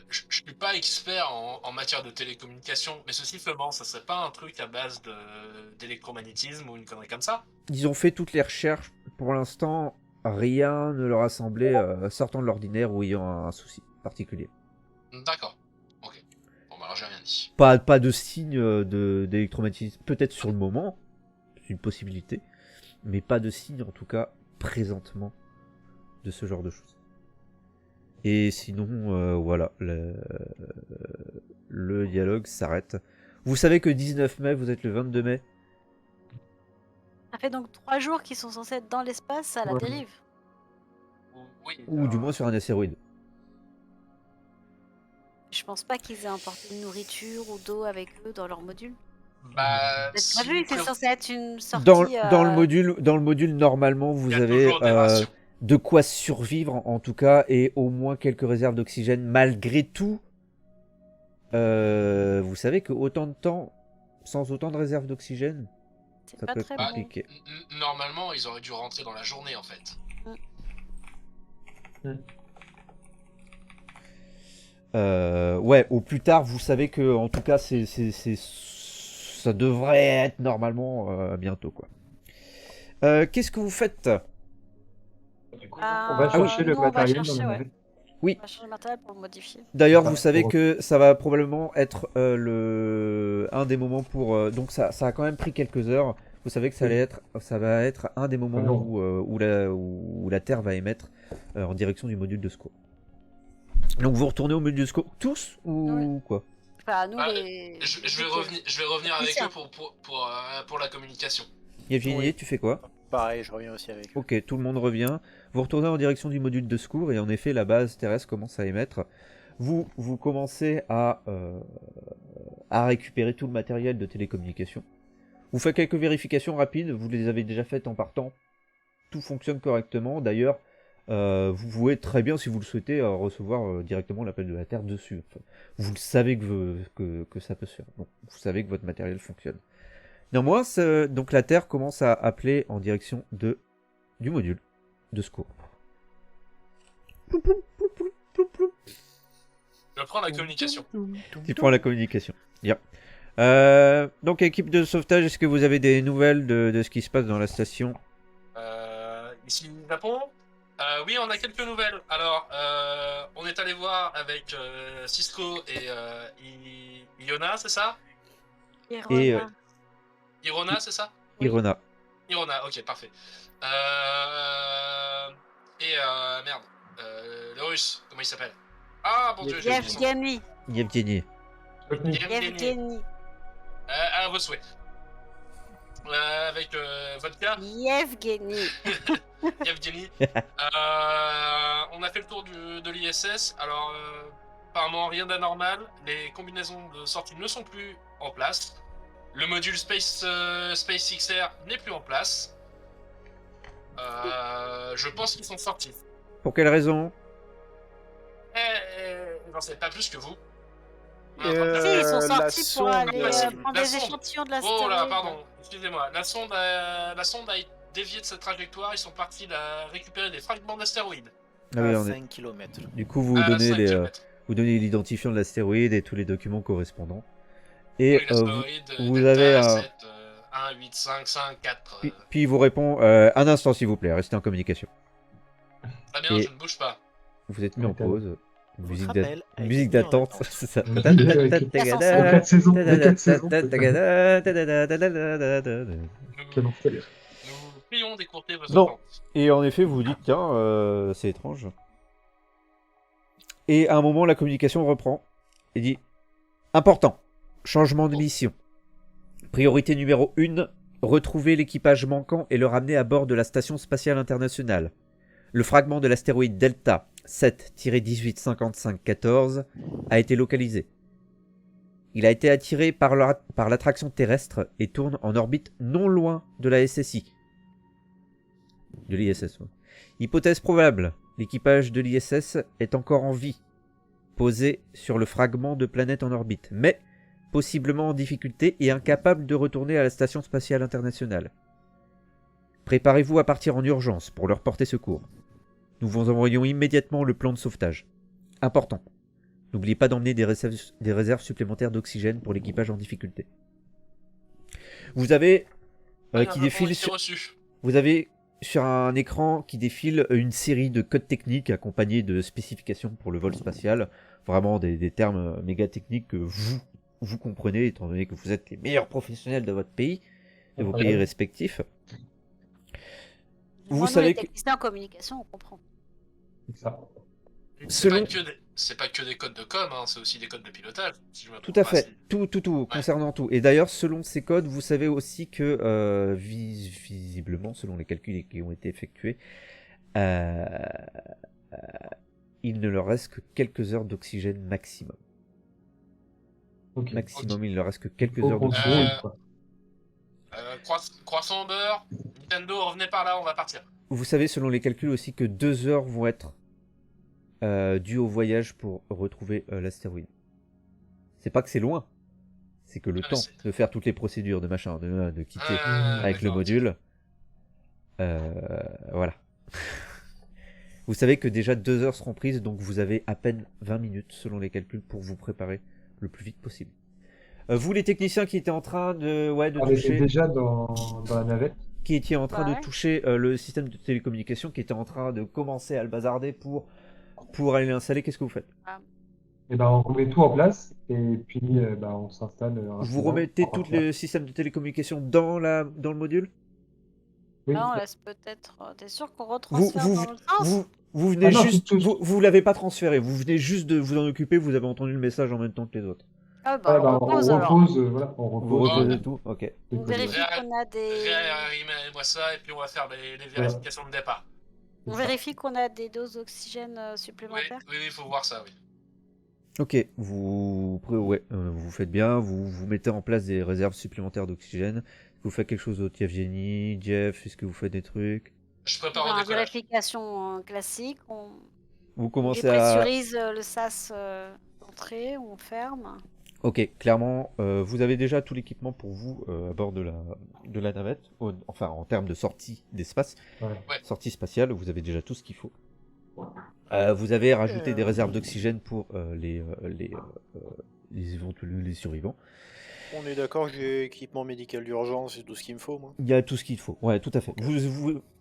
S3: je suis pas expert en matière de télécommunication, mais ce sifflement, ça serait pas un truc à base d'électromagnétisme ou une connerie comme ça?
S1: Ils ont fait toutes les recherches. Pour l'instant, rien ne leur a semblé sortant de l'ordinaire ou ayant un souci particulier.
S3: D'accord. Ok. Bon, bah alors j'ai rien dit.
S1: Pas de signe d'électromagnétisme, peut-être sur le moment, c'est une possibilité, mais pas de signe en tout cas présentement de ce genre de choses. Et sinon, voilà, le dialogue s'arrête. Vous savez que 19 mai, vous êtes le 22 mai.
S2: Ça fait donc 3 jours qu'ils sont censés être dans l'espace à la
S4: Ouais.
S2: dérive.
S3: Oui.
S1: Ou du moins sur un astéroïde.
S2: Je pense pas qu'ils aient emporté de nourriture ou d'eau avec eux dans leur module.
S3: Bah,
S2: Vous
S3: si
S2: avez vu que c'est
S3: vous
S2: censé être une sortie.
S1: Dans le module, normalement, vous
S3: il y a
S1: avez
S3: toujours des rations.
S1: de quoi survivre en tout cas et au moins quelques réserves d'oxygène malgré tout. Vous savez que autant de temps sans autant de réserves d'oxygène,
S2: C'est
S1: ça
S2: pas
S1: peut être
S2: très bon.
S1: compliqué.
S3: Normalement, ils auraient dû rentrer dans la journée en fait.
S1: Ouais, au plus tard, vous savez que en tout cas, ça devrait être normalement bientôt quoi. Qu'est-ce que vous faites?
S4: Du coup,
S2: Ah,
S4: on va chercher le
S2: nous, on va
S4: matériel dans
S2: chercher,
S4: la
S2: ouais.
S4: navette.
S1: Oui.
S2: On va changer le matériel pour le modifier.
S1: D'ailleurs,
S4: Ah,
S1: vous savez
S4: pour-
S1: que ça va probablement être un des moments pour. Donc ça a quand même pris quelques heures. Vous savez que ça va être un des moments
S4: Ah non.
S1: où la Terre va émettre en direction du module de secours. Donc vous retournez au module de secours tous ou quoi?
S2: Enfin, nous,
S3: Ah,
S2: les.
S3: Je
S2: les
S3: vais revenir avec
S2: Tiens.
S3: eux pour la communication.
S1: Yevgeny,
S5: Oui.
S1: tu fais quoi?
S5: Pareil, je reviens aussi avec eux.
S1: Ok, tout le monde revient. Vous retournez en direction du module de secours et en effet, la base terrestre commence à émettre. Vous commencez à récupérer tout le matériel de télécommunication. Vous faites quelques vérifications rapides, vous les avez déjà faites en partant. Tout fonctionne correctement. D'ailleurs, vous pouvez très bien, si vous le souhaitez, recevoir directement l'appel de la Terre dessus. Enfin, vous le savez que ça peut se faire. Donc, vous savez que votre matériel fonctionne. Néanmoins, donc la Terre commence à appeler en direction du module de secours.
S3: Je prends la communication.
S1: Tu prends la communication. Bien. Donc, équipe de sauvetage, est-ce que vous avez des nouvelles de ce qui se passe dans la station?
S3: Ici Japon. Oui, on a quelques nouvelles. Alors, on est allé voir avec Cisco et Iona, c'est ça?
S1: Et
S3: Irona, c'est ça?
S1: Irona.
S3: Irona, ok, parfait. Merde, le russe, comment il s'appelle? Ah, bon Dieu, j'ai oublié son nom.
S2: Yevgeny.
S1: Yevgeny.
S2: Yevgeny.
S3: À vos souhaits. Avec vodka,
S2: Yevgeny.
S3: Yevgeny. On a fait le tour de l'ISS. Alors, apparemment, rien d'anormal. Les combinaisons de sortie ne sont plus en place. Le module SpaceXR n'est plus en place. Je pense qu'ils sont sortis.
S1: Pour quelle raison?
S3: J'en sais pas plus que vous.
S2: Si, ils sont
S5: la
S2: sortis pour
S5: sonde,
S2: aller
S3: la
S2: prendre
S3: sonde.
S2: des échantillons de
S3: Oh
S2: l'astéroïde.
S3: là, pardon, excusez-moi. La sonde a dévié de sa trajectoire. Ils sont partis récupérer des fragments d'astéroïdes.
S1: Ah oui,
S5: à
S1: on est-
S5: 5 km.
S1: Du coup, vous
S3: À
S1: donnez
S3: 5 kilomètres.
S1: vous donnez l'identifiant de l'astéroïde et tous les documents correspondants. Et
S3: Oui, l'astéroïde
S1: vous
S3: Delta
S1: avez
S3: 7, 1, 8, 5, 5, 4.
S1: puis il vous répond un instant s'il vous plaît, restez en communication.
S3: Très bien,
S1: et-
S3: je ne bouge pas.
S1: Vous êtes mis en
S4: D'accord.
S1: pause. Musique
S5: Votre appel a été
S1: musique
S5: mis en
S1: d'attente,
S5: attente.
S1: c'est ça.
S4: Les 4 saisons. Les 4 saisons. Quel enfer.
S3: Nous prions d'écourter vos
S1: Non.
S3: attentes.
S1: Et en effet, vous vous dites, tiens, c'est étrange. Et à un moment, la communication reprend et dit important, changement de mission. Priorité numéro 1, retrouver l'équipage manquant et le ramener à bord de la Station Spatiale Internationale. Le fragment de l'astéroïde Delta 7-185514 a été localisé. Il a été attiré par l'attraction terrestre et tourne en orbite non loin de la SSI. De l'ISS. Ouais. Hypothèse probable, l'équipage de l'ISS est encore en vie, posé sur le fragment de planète en orbite, mais possiblement en difficulté et incapable de retourner à la Station Spatiale Internationale. Préparez-vous à partir en urgence pour leur porter secours. Nous vous envoyons immédiatement le plan de sauvetage. Important. N'oubliez pas d'emmener des réserves supplémentaires d'oxygène pour l'équipage en difficulté. Vous avez qui défile vous avez sur un écran qui défile une série de codes techniques accompagnés de spécifications pour le vol spatial. Vraiment des termes méga techniques que vous comprenez étant donné que vous êtes les meilleurs professionnels de votre pays, de vos pays respectifs. Vous savez que
S2: en communication, on comprend.
S3: C'est pas que des codes de com, hein, c'est aussi des codes de pilotage. Si je me
S1: tout
S3: trompe
S1: à
S3: pas,
S1: fait,
S3: c'est-
S1: tout,
S3: Ouais.
S1: concernant tout. Et d'ailleurs, selon ces codes, vous savez aussi que visiblement, selon les calculs qui ont été effectués, euh, il ne leur reste que quelques heures d'oxygène maximum.
S4: Ok.
S1: Maximum, il ne leur reste que quelques
S4: Au
S1: heures
S4: contrôle,
S1: d'oxygène.
S4: quoi.
S3: Croissant au beurre, Nintendo, revenez par là, on va partir.
S1: Vous savez, selon les calculs aussi, que 2 heures vont être dues au voyage pour retrouver l'astéroïde. C'est pas que c'est loin, c'est que le
S3: Ah,
S1: temps
S3: c'est-
S1: de faire toutes les procédures, de quitter avec le
S3: d'accord.
S1: module, voilà. Vous savez que déjà 2 heures seront prises, donc vous avez à peine 20 minutes selon les calculs pour vous préparer le plus vite possible. Vous les techniciens qui étaient en train de
S4: On était
S1: toucher,
S4: déjà dans la navette.
S1: qui étiez en train
S2: Ouais.
S1: de toucher le système de télécommunication, qui était en train de commencer à le bazarder pour aller l'installer, qu'est-ce que vous faites?
S4: Et ben, on met tout en place et puis on s'installe.
S1: Vous
S4: rapidement.
S1: remettez
S4: Encore
S1: tous les systèmes de télécommunication dans le module?
S4: Oui.
S2: Là, on laisse peut-être. T'es sûr qu'on
S1: Vous,
S2: retransfère
S1: vous,
S2: dans le sens
S1: vous venez
S4: Ah non,
S1: juste,
S4: tout-
S1: vous l'avez pas transféré, vous venez juste de vous en occuper, vous avez entendu le message en même temps que les autres.
S2: Ah,
S4: Ah,
S2: on
S4: on
S2: repose alors.
S4: repose, voilà, on
S1: Vous
S4: repose.
S1: reposez tout? Ok.
S2: On vérifie
S3: Ouais.
S2: qu'on a des.
S3: Réarrimez-moi ça et puis on va faire les vérifications de départ.
S2: On vérifie qu'on a des doses d'oxygène
S3: Oui,
S2: supplémentaires.
S3: oui, il faut voir ça, oui.
S1: Ok, vous faites bien, vous mettez en place des réserves supplémentaires d'oxygène. Vous faites quelque chose d'autre, Yevgeny, Jeff, est-ce que vous faites des trucs?
S3: Je
S2: On
S3: prépare
S2: a
S3: au
S2: une
S3: décollage.
S2: vérification classique. On
S1: Vous commencez à...
S2: dépressurise le sas d'entrée, on ferme.
S1: Ok, clairement, vous avez déjà tout l'équipement pour vous à bord de la navette, enfin en termes de sortie d'espace,
S4: Ouais.
S1: sortie spatiale, vous avez déjà tout ce qu'il faut. Vous avez rajouté des réserves d'oxygène pour les survivants.
S5: On est d'accord que j'ai équipement médical d'urgence et tout ce qu'il me faut, moi.
S1: Il y a tout ce qu'il faut, ouais, tout à fait.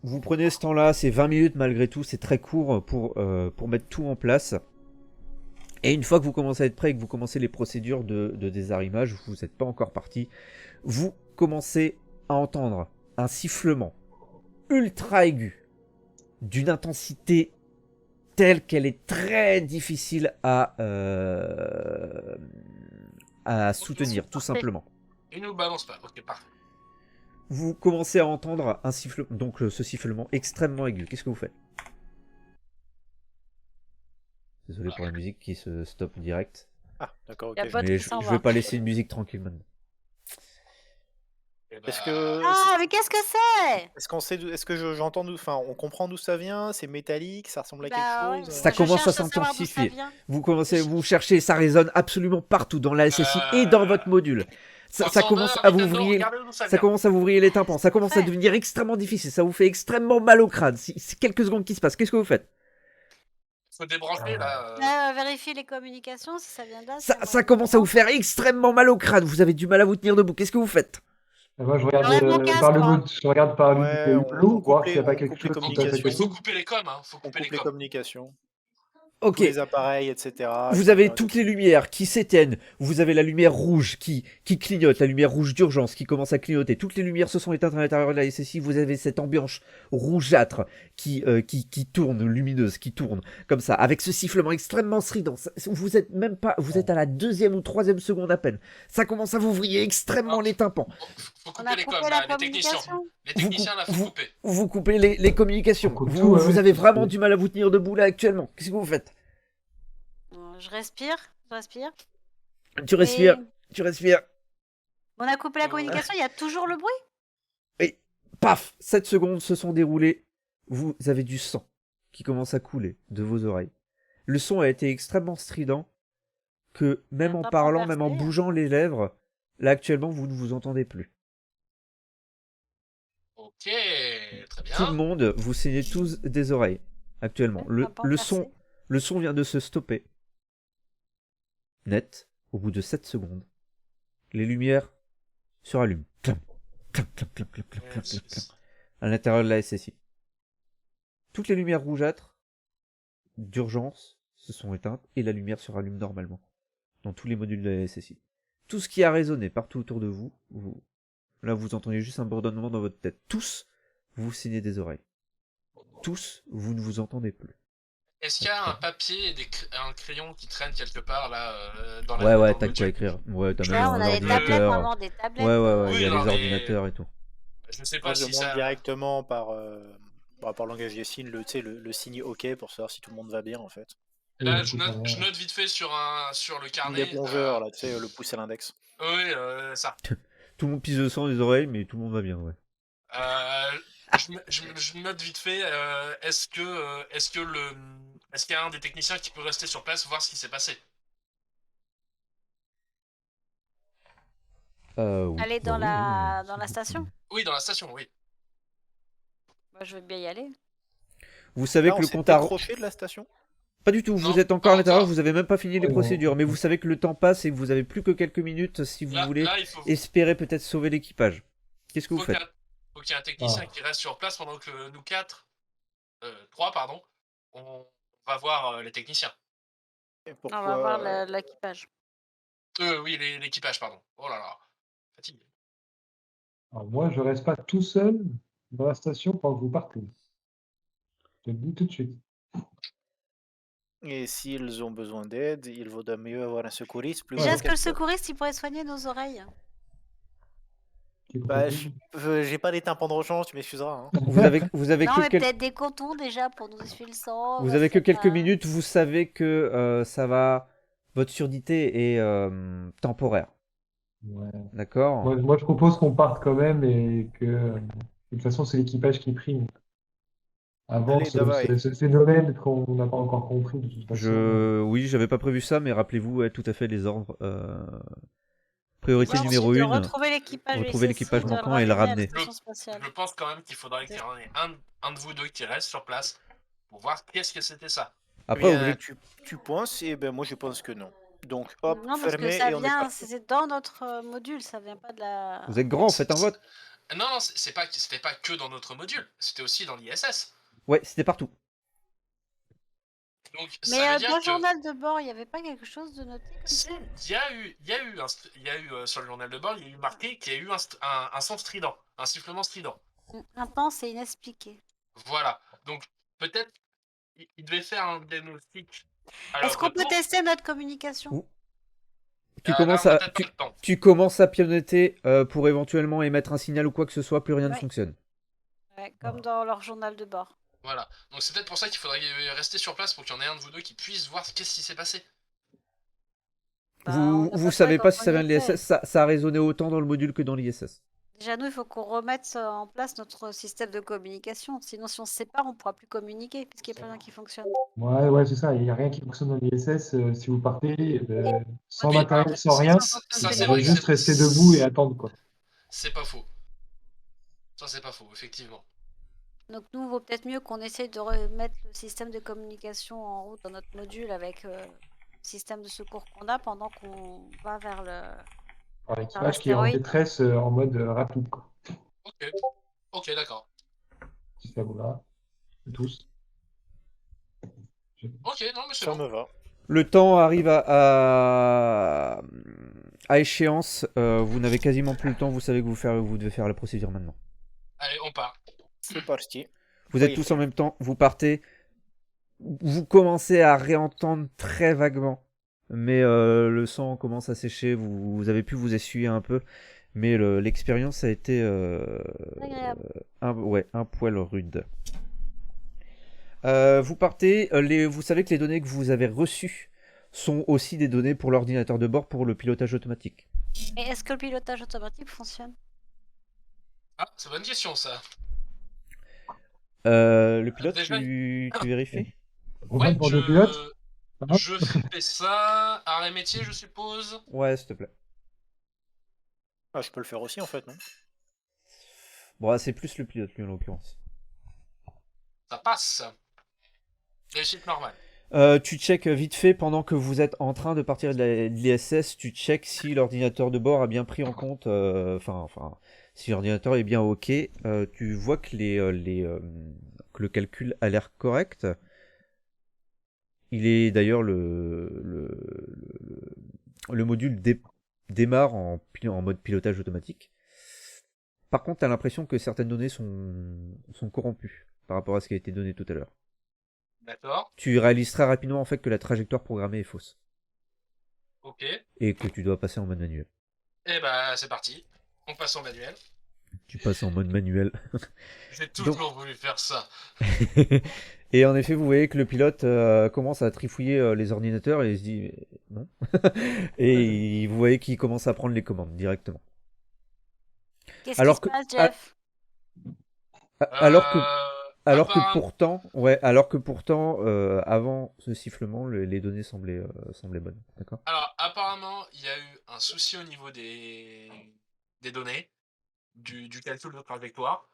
S1: Vous prenez ce temps-là, c'est 20 minutes malgré tout, c'est très court pour mettre tout en place. Et une fois que vous commencez à être prêt et que vous commencez les procédures de désarrimage, vous n'êtes pas encore parti, vous commencez à entendre un sifflement ultra aigu, d'une intensité telle qu'elle est très difficile à soutenir, tout simplement.
S3: Il nous balance pas, ok, parfait.
S1: Vous commencez à entendre un sifflement, donc ce sifflement extrêmement aigu. Qu'est-ce que vous faites? Désolé pour la musique qui se stoppe direct.
S5: Ah, d'accord, ok.
S2: Y a pas de-
S1: Mais
S2: qui
S1: je
S2: s'en
S1: vais
S2: va.
S1: pas laisser une musique tranquille maintenant.
S3: Eh ben,
S5: Est-ce que...
S2: Ah, mais qu'est-ce que c'est?
S5: Est-ce qu'on sait est-ce que j'entends d'où... Enfin, on comprend d'où ça vient? C'est métallique? Ça ressemble à
S2: Bah
S5: quelque
S2: ouais.
S5: chose?
S1: Ça
S2: Je
S1: commence à
S2: cherche savoir d'où ça
S1: s'intensifier.
S2: vient.
S1: Vous cherchez, ça résonne absolument partout dans la SSI et dans votre module. Ça
S3: Croissant
S1: commence
S3: beurre,
S1: à vous
S3: Nintendo,
S1: vriller.
S3: regardez d'où ça
S1: Ça
S3: vient.
S1: commence à vous vriller les tympans, ça commence à
S2: Ouais.
S1: devenir extrêmement difficile, ça vous fait extrêmement mal au crâne. C'est quelques secondes qui se passent, qu'est-ce que vous faites?
S3: Faut débrancher là.
S2: Vérifier les communications si ça vient de là.
S1: Ça commence à vous faire extrêmement mal au crâne, vous avez du mal à vous tenir debout, qu'est-ce que vous faites?
S4: Et moi, je regarde
S2: Enlève mon casque,
S4: par le
S2: moi.
S4: je regarde par
S5: Ouais,
S4: le
S5: on
S4: hublot,
S5: coupe
S4: voir
S5: les-
S4: s'il n'y a pas
S5: on
S4: quelque
S5: coupe les
S4: chose qui t'a fait
S5: communications.
S3: Il faut
S4: quelque
S3: couper les coms, hein. Faut
S5: On
S3: couper
S5: coupe
S3: les
S5: les
S3: coms.
S5: communications.
S1: Ok.
S5: tous les appareils, etc.
S1: Vous avez toutes les lumières qui s'éteignent. Vous avez la lumière rouge qui clignote, la lumière rouge d'urgence qui commence à clignoter. Toutes les lumières se sont éteintes à l'intérieur de la SSI. Vous avez cette ambiance rougeâtre qui tourne, lumineuse, qui tourne comme ça, avec ce sifflement extrêmement strident. Vous êtes même pas, vous êtes à la 2e ou 3e seconde à peine. Ça commence à vous vriller extrêmement les tympans.
S3: Faut
S2: On a
S3: couper les
S2: coupé
S3: coms,
S2: la
S3: là, les techniciens.
S2: communication.
S3: Les techniciens, là, faut couper.
S1: Vous coupez les communications.
S4: On coupe
S1: Vous,
S4: tout, ouais,
S1: vous
S4: ouais,
S1: avez
S4: faut
S1: vraiment
S4: couper.
S1: du mal à vous tenir debout là actuellement. Qu'est-ce que vous faites?
S2: Je respire.
S1: Tu respires,
S2: Mais
S1: tu respires.
S2: on a coupé la communication, il y a toujours le bruit.
S1: Et paf, 7 secondes se sont déroulées. Vous avez du sang qui commence à couler de vos oreilles. Le son a été extrêmement strident que même en
S2: pas
S1: parlant, même en
S2: renversé.
S1: bougeant les lèvres, là actuellement vous ne vous entendez plus.
S3: Ok, très
S1: Tout le
S3: bien.
S1: monde, vous saignez tous des oreilles actuellement. Le son vient de se stopper. Net, au bout de 7 secondes, les lumières se rallument. Clam, clam, clam, clam, clam, clam, clam, clam, clam, à l'intérieur de la SSI. Toutes les lumières rougeâtres d'urgence se sont éteintes et la lumière se rallume normalement dans tous les modules de la SSI. Tout ce qui a résonné partout autour de vous, là vous entendez juste un bourdonnement dans votre tête. Tous, vous saignez des oreilles. Tous, vous ne vous entendez plus.
S3: Est-ce qu'il y a un papier et un crayon qui traîne quelque part, là, dans la...
S1: Ouais,
S3: dans
S1: ouais,
S3: le
S1: t'as de quoi
S3: module?
S1: écrire. Ouais, t'as
S3: Je
S1: même
S2: Là,
S3: le-
S2: on
S1: un
S2: a des tablettes,
S1: ordinateur.
S2: vraiment des tablettes.
S1: Ouais, il y a
S3: Oui, non,
S1: les
S3: mais-
S1: ordinateurs et tout.
S3: Je ne sais
S5: Moi,
S3: pas
S5: je
S3: si
S5: demande
S3: ça...
S5: directement par langage des signes le signe OK pour savoir si tout le monde va bien en fait.
S3: Là,
S4: Oui,
S3: je
S4: écoute,
S3: note, je note vite fait sur le carnet.
S5: Les plongeurs, là, tu sais, le pouce à l'index.
S3: Oui, ça.
S1: Tout le monde pisse de sang des oreilles, mais tout le monde va bien, ouais.
S3: Je note vite fait. Est-ce qu'il y a un des techniciens qui peut rester sur place voir ce qui s'est passé?
S1: Oui.
S2: Aller
S1: Bah
S2: dans
S1: oui,
S2: la
S1: oui,
S2: dans la
S1: c'est
S2: station.
S1: possible.
S3: Oui, dans la station, oui.
S2: Moi, je veux bien y aller.
S1: Vous savez
S5: Là,
S1: que
S5: on
S1: le
S5: s'est
S1: compte à...
S5: décroché de la station.
S1: Pas du tout,
S3: Non,
S1: vous êtes encore
S3: pas
S1: à l'intérieur,
S3: encore.
S1: vous avez même pas fini les
S4: Ouais,
S1: procédures,
S4: non.
S1: mais vous savez que le temps passe et que vous avez plus que quelques minutes si vous voulez
S3: Là, il faut
S1: espérer peut-être sauver l'équipage. Qu'est-ce que vous
S3: qu'il
S1: faites?
S3: y ait un technicien
S4: Ah.
S3: qui reste sur place pendant que nous trois, pardon, on va voir les techniciens.
S5: Et
S2: On
S5: pourquoi
S2: va voir l'équipage.
S3: Oui, l'équipage, pardon. Oh là là, fatigue.
S4: Alors moi, je reste pas tout seul dans la station pendant que vous partez. Je te le dis tout de suite.
S5: Et s'ils ont besoin d'aide, il vaudrait mieux avoir un secouriste plus
S2: Déjà,
S5: gros
S2: est-ce que le
S5: qu'elle.
S2: secouriste il pourrait soigner nos oreilles?
S4: Tu
S5: Bah,
S4: proposes
S5: j'ai pas des tympans de rechange, tu m'excuseras. Hein.
S1: Vous avez
S2: Non,
S1: que
S2: mais
S1: quelques...
S2: peut-être des cotons déjà pour nous essuyer le sang.
S1: Vous
S2: je
S1: avez que
S2: sais
S1: quelques
S2: pas.
S1: minutes, vous savez que ça va... Votre surdité est temporaire,
S4: Ouais.
S1: d'accord?
S4: Moi, je propose qu'on parte quand même et que, de toute façon, c'est l'équipage qui prime. Avant
S5: Allez, Davaï.
S4: ce phénomène qu'on n'a pas encore compris, de toute façon.
S1: Oui, j'avais pas prévu ça, mais rappelez-vous, ouais, tout à fait les ordres. Priorité
S2: Ouais,
S1: numéro
S2: ensuite, de
S1: 1,
S2: retrouver l'équipage
S1: retrouver
S2: VCC,
S1: l'équipage
S2: de
S1: manquant et le
S2: à la
S1: ramener.
S2: station spatiale.
S3: Je pense quand même qu'il faudrait qu'il y en ait un de vous deux qui reste sur place pour voir qu'est-ce que c'était ça.
S1: Après,
S5: Bien,
S1: obligé-
S5: tu penses, et ben moi je pense que non. Donc hop,
S2: Non, parce que
S5: fermé
S2: ça
S5: et on est
S2: vient,
S5: parti.
S2: c'est dans notre module, ça vient pas de la.
S1: vous êtes grand, faites un vote.
S3: Non, c'était pas que dans notre module, c'était aussi dans l'ISS.
S1: Ouais, c'était partout.
S3: Donc
S2: Mais
S3: ça veut
S2: dans
S3: dire
S2: le journal de bord, il n'y avait pas quelque chose de noté comme
S3: si,
S2: ça?
S3: il y a eu sur le journal de bord, il y a eu marqué qu'il y a eu un son strident, un sifflement strident.
S2: Intense et inexpliqué.
S3: Voilà. Donc peut-être il devait faire un diagnostic.
S2: Est-ce qu'on peut tester notre communication?
S1: Ouh. Tu commences à pianoter pour éventuellement émettre un signal ou quoi que ce soit, plus rien ne
S2: Ouais.
S1: fonctionne.
S2: Ouais, comme dans leur journal de bord.
S3: Voilà. Donc c'est peut-être pour ça qu'il faudrait rester sur place pour qu'il y en ait un de vous deux qui puisse voir qu'est-ce qui s'est passé.
S2: Bah, on n'a
S1: Vous
S2: pas
S1: savez
S2: trouvé
S1: pas si
S2: quand
S1: ça
S2: on
S1: vient de
S2: y était.
S1: l'ISS, ça a résonné autant dans le module que dans l'ISS.
S2: Déjà, nous, il faut qu'on remette en place notre système de communication. Sinon, si on se sépare, on ne pourra plus communiquer, puisqu'il n'y a plus rien qui fonctionne.
S4: Ouais, c'est ça. Il n'y a rien qui fonctionne dans l'ISS. Si vous partez, sans
S3: Oui,
S4: matériel,
S3: alors,
S4: sans rien,
S3: ça,
S4: vous
S3: c'est
S4: devrez
S3: vrai que
S4: juste
S3: c'est-
S4: rester debout et attendre, quoi.
S3: C'est pas faux. Ça c'est pas faux, effectivement.
S2: Donc, nous, il vaut peut-être mieux qu'on essaye de remettre le système de communication en route dans notre module avec le système de secours qu'on a pendant qu'on va vers le.
S4: Par l'équipage qui est en
S2: l'astéroïde.
S4: détresse en mode rapide, quoi.
S3: Ok, d'accord.
S4: Si ça vous va. Tous.
S3: Ok, non, mais c'est
S5: Ça
S3: bon.
S5: me va.
S1: Le temps arrive à échéance. Vous n'avez quasiment plus le temps. Vous savez que vous devez faire la procédure maintenant.
S3: Allez, on part.
S5: C'est parti.
S1: Vous
S5: Faut
S1: êtes
S5: y
S1: tous en
S5: aller.
S1: même temps. Vous partez. Vous commencez à réentendre très vaguement. Mais le sang commence à sécher. Vous avez pu vous essuyer un peu. Mais l'expérience a été
S2: Agréable.
S1: un poil rude. Vous partez, vous savez que les données que vous avez reçues sont aussi des données pour l'ordinateur de bord pour le pilotage automatique.
S2: Et est-ce que le pilotage automatique fonctionne?
S3: Ah, c'est une bonne question, ça.
S1: Le pilote,
S3: Déjà-
S1: tu vérifies?
S4: Romain
S3: Ouais,
S4: pour deux pilotes.
S3: je fais ça. Arrêt métier, je suppose.
S1: Ouais, s'il te plaît.
S5: Ah, je peux le faire aussi en fait, non?
S1: Bon, c'est plus le pilote, lui, en l'occurrence.
S3: Ça passe. Réussite normale.
S1: Tu check vite fait pendant que vous êtes en train de partir de l'ISS, tu check si l'ordinateur de bord a bien pris en compte, si l'ordinateur est bien OK. Tu vois que que le calcul a l'air correct. Il est d'ailleurs le module démarre en mode pilotage automatique. Par contre, tu as l'impression que certaines données sont corrompues par rapport à ce qui a été donné tout à l'heure.
S3: D'accord.
S1: Tu réalises très rapidement en fait que la trajectoire programmée est fausse
S3: Ok.
S1: et que tu dois passer en mode manuel.
S3: Et bah, c'est parti. On passe en manuel.
S1: Tu passes en mode manuel.
S3: J'ai toujours voulu faire ça.
S1: Et en effet, vous voyez que le pilote commence à trifouiller les ordinateurs et il se dit mais non. Et vous voyez qu'il commence à prendre les commandes directement.
S2: Qu'est-ce qui
S1: Alors
S2: se
S1: que-
S2: passe, Jeff?
S1: Alors que
S3: Apparemment-
S1: pourtant, avant ce sifflement, les données semblaient bonnes. D'accord.
S3: Alors, apparemment, il y a eu un souci au niveau des données, du calcul de trajectoire.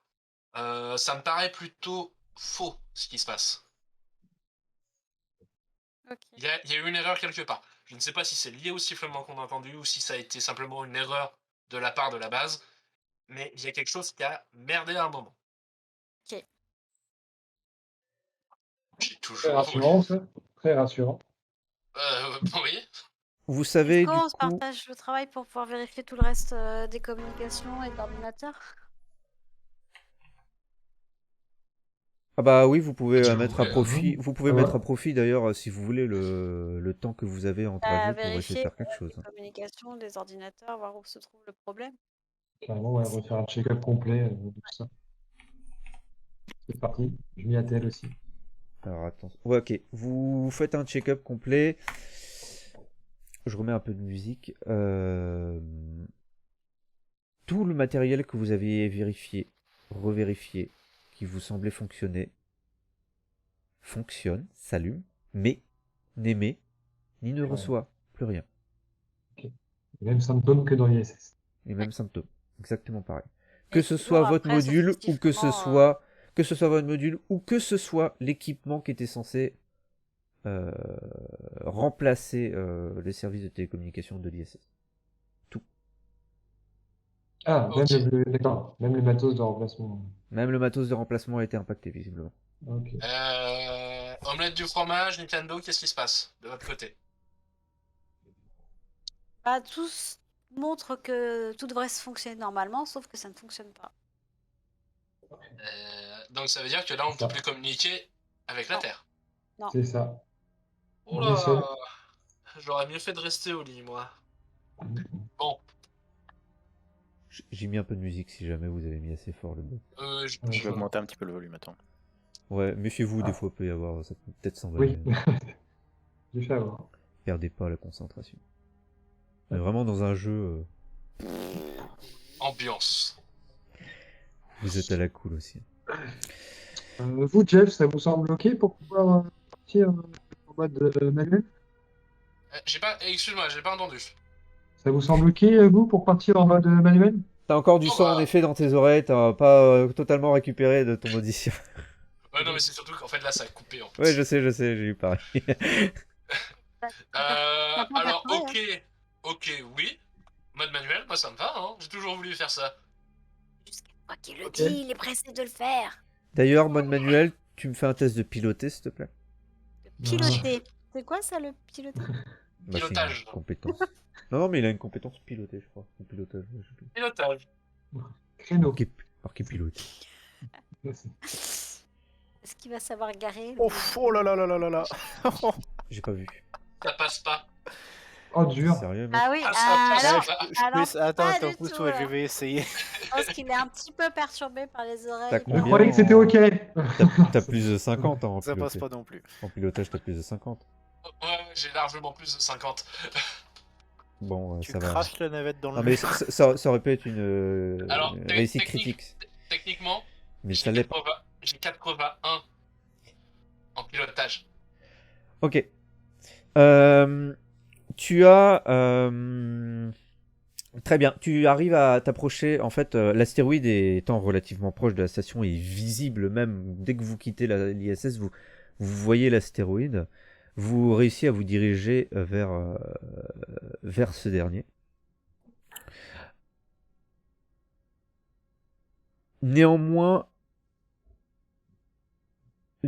S3: Ça me paraît plutôt faux, ce qui se passe.
S2: Ok.
S3: Il y a eu une erreur quelque part. Je ne sais pas si c'est lié au sifflement qu'on a entendu ou si ça a été simplement une erreur de la part de la base, mais il y a quelque chose qui a merdé à un moment.
S2: Ok.
S3: J'ai
S4: Très
S3: toujours
S4: rassurant, ça. Très rassurant.
S3: oui.
S1: Vous savez
S2: Est-ce
S1: du
S2: qu'on se
S1: coup.
S2: partage le travail pour pouvoir vérifier tout le reste des communications et de l'ordinateur?
S1: Ah bah oui, vous pouvez
S3: Si vous
S1: mettre à
S3: voulez,
S1: profit. Vous pouvez
S4: Ah
S1: mettre
S4: ouais.
S1: à profit d'ailleurs si vous voulez le temps que vous avez en trajet pour essayer de
S2: Vérifier
S1: faire quelque chose.
S2: les communications des ordinateurs, voir où se trouve le problème.
S4: Carrément, ouais, refaire un check-up complet de tout ça. C'est parti. Je m'y attelle aussi.
S1: Alors attends. Ouais, ok. Vous faites un check-up complet. Je remets un peu de musique. Tout le matériel que vous aviez vérifié, revérifié, qui vous semblait fonctionner, fonctionne, s'allume, mais n'émet ni ne reçoit plus rien.
S4: Les mêmes symptômes que dans l'ISS.
S1: Les mêmes symptômes. Exactement pareil.
S2: Et
S1: Que ce
S2: toujours
S1: soit votre
S2: après ce
S1: module ou que ce
S2: sifflement,
S1: soit votre module ou que ce soit l'équipement qui était censé remplacer les services de télécommunication de l'ISS.
S4: Ah,
S3: Ok.
S4: d'accord. Même le matos de remplacement.
S1: Même le matos de remplacement a été impacté visiblement.
S4: Ok.
S3: Omelette du fromage, Nintendo, qu'est-ce qui se passe de votre côté?
S2: bah, tous montrent que tout devrait se fonctionner normalement, sauf que ça ne fonctionne pas.
S3: Donc ça veut dire que là, on ne peut plus communiquer avec la
S2: Non.
S3: Terre.
S4: C'est ça.
S3: Oh
S4: On est seul.
S3: là, j'aurais mieux fait de rester au lit, moi. Bon,
S1: J'ai mis un peu de musique si jamais vous avez mis assez fort le bot.
S5: Je vais augmenter un petit peu le volume, attends.
S1: Ouais, méfiez-vous, des
S4: Ah.
S1: fois peut y avoir, ça peut peut-être s'envoler.
S4: Oui. J'ai fait avoir.
S1: Perdez pas la concentration. On est vraiment dans un jeu,
S3: ambiance.
S1: vous êtes à la cool aussi.
S4: Vous, Jeff, ça vous semble OK pour pouvoir partir en mode manuel?
S3: Excuse-moi, j'ai pas entendu.
S4: Ça vous semble OK, vous, pour partir en mode manuel?
S1: T'as encore du
S3: Oh
S1: sang
S3: bah.
S1: en effet dans tes oreilles, t'as pas totalement récupéré de ton audition.
S3: Ouais, non, mais c'est surtout qu'en fait là, ça a coupé. En fait.
S1: Ouais, je sais, j'ai eu pareil.
S3: Alors,
S2: Ouais,
S3: ok, oui. Mode manuel, moi ça me va, hein. J'ai toujours voulu faire ça.
S2: Jusqu'à toi qui le
S4: Ok.
S2: dit, il est pressé de le faire.
S1: D'ailleurs, mode manuel, tu me fais un test de piloter s'il te plaît.
S2: De Piloter. C'est quoi ça, le piloter?
S1: Bah, c'est une
S3: Pilotage.
S1: compétence. Non, mais il a une compétence pilotée, je crois. Ou pilotage, je sais plus.
S3: Pilotage.
S4: Créneau.
S1: Marqué pilote.
S2: Est-ce qu'il va savoir garer?
S5: Oh là là là là là là.
S1: J'ai pas vu.
S3: Ça passe pas.
S4: Oh, dur.
S1: Sérieux, mec?
S2: Ah oui,
S3: Ah, ça passe
S2: alors,
S3: pas.
S2: alors
S5: Attends,
S2: pas
S5: attends,
S2: du
S5: pousse-toi,
S2: tout,
S5: je
S2: là.
S5: vais essayer.
S2: Je pense qu'il est un petit peu perturbé par les oreilles.
S1: T'as
S4: Je
S1: combien
S4: croyais que
S1: en-
S4: c'était ok.
S1: T'as plus de 50 en
S5: Ça passe
S1: piloté.
S5: pas non plus.
S1: En pilotage, t'as plus de 50.
S3: Ouais, j'ai largement plus de 50.
S1: Bon,
S5: Tu
S1: ça va.
S5: craches la navette dans le
S1: Non, mais ça aurait pu être une
S3: Alors,
S1: réussite
S3: technique-
S1: critique.
S3: Techniquement,
S1: Mais ça l'est pas.
S3: j'ai 81 en pilotage.
S1: Ok. Tu as... Très bien. Tu arrives à t'approcher. En fait, l'astéroïde étant relativement proche de la station et visible même dès que vous quittez l'ISS, vous voyez l'astéroïde. Vous réussissez à vous diriger vers ce dernier. Néanmoins,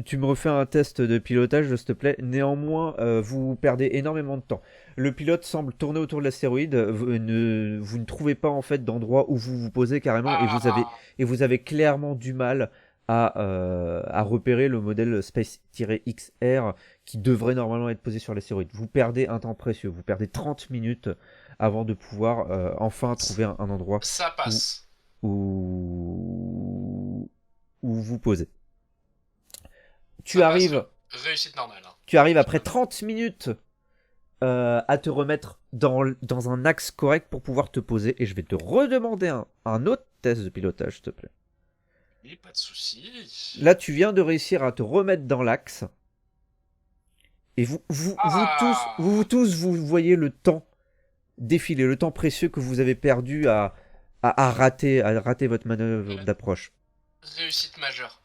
S1: tu me refais un test de pilotage, s'il te plaît. Néanmoins, vous perdez énormément de temps. Le pilote semble tourner autour de l'astéroïde. Vous ne trouvez pas en fait d'endroit où vous vous posez carrément, et vous avez clairement du mal à repérer le modèle Space-XR qui devrait normalement être posé sur l'astéroïde. Vous perdez un temps précieux. Vous perdez 30 minutes avant de pouvoir enfin trouver un endroit
S3: Ça passe.
S1: où vous posez. Tu
S3: Ça passe.
S1: arrives,
S3: Réussite normale. Hein.
S1: tu arrives après 30 minutes à te remettre dans un axe correct pour pouvoir te poser. Et je vais te redemander un autre test de pilotage, s'il te plaît.
S3: Oui, pas de soucis.
S1: Là, tu viens de réussir à te remettre dans l'axe. Et vous tous, vous voyez le temps défiler, le temps précieux que vous avez perdu à rater votre manœuvre d'approche.
S3: Réussite majeure.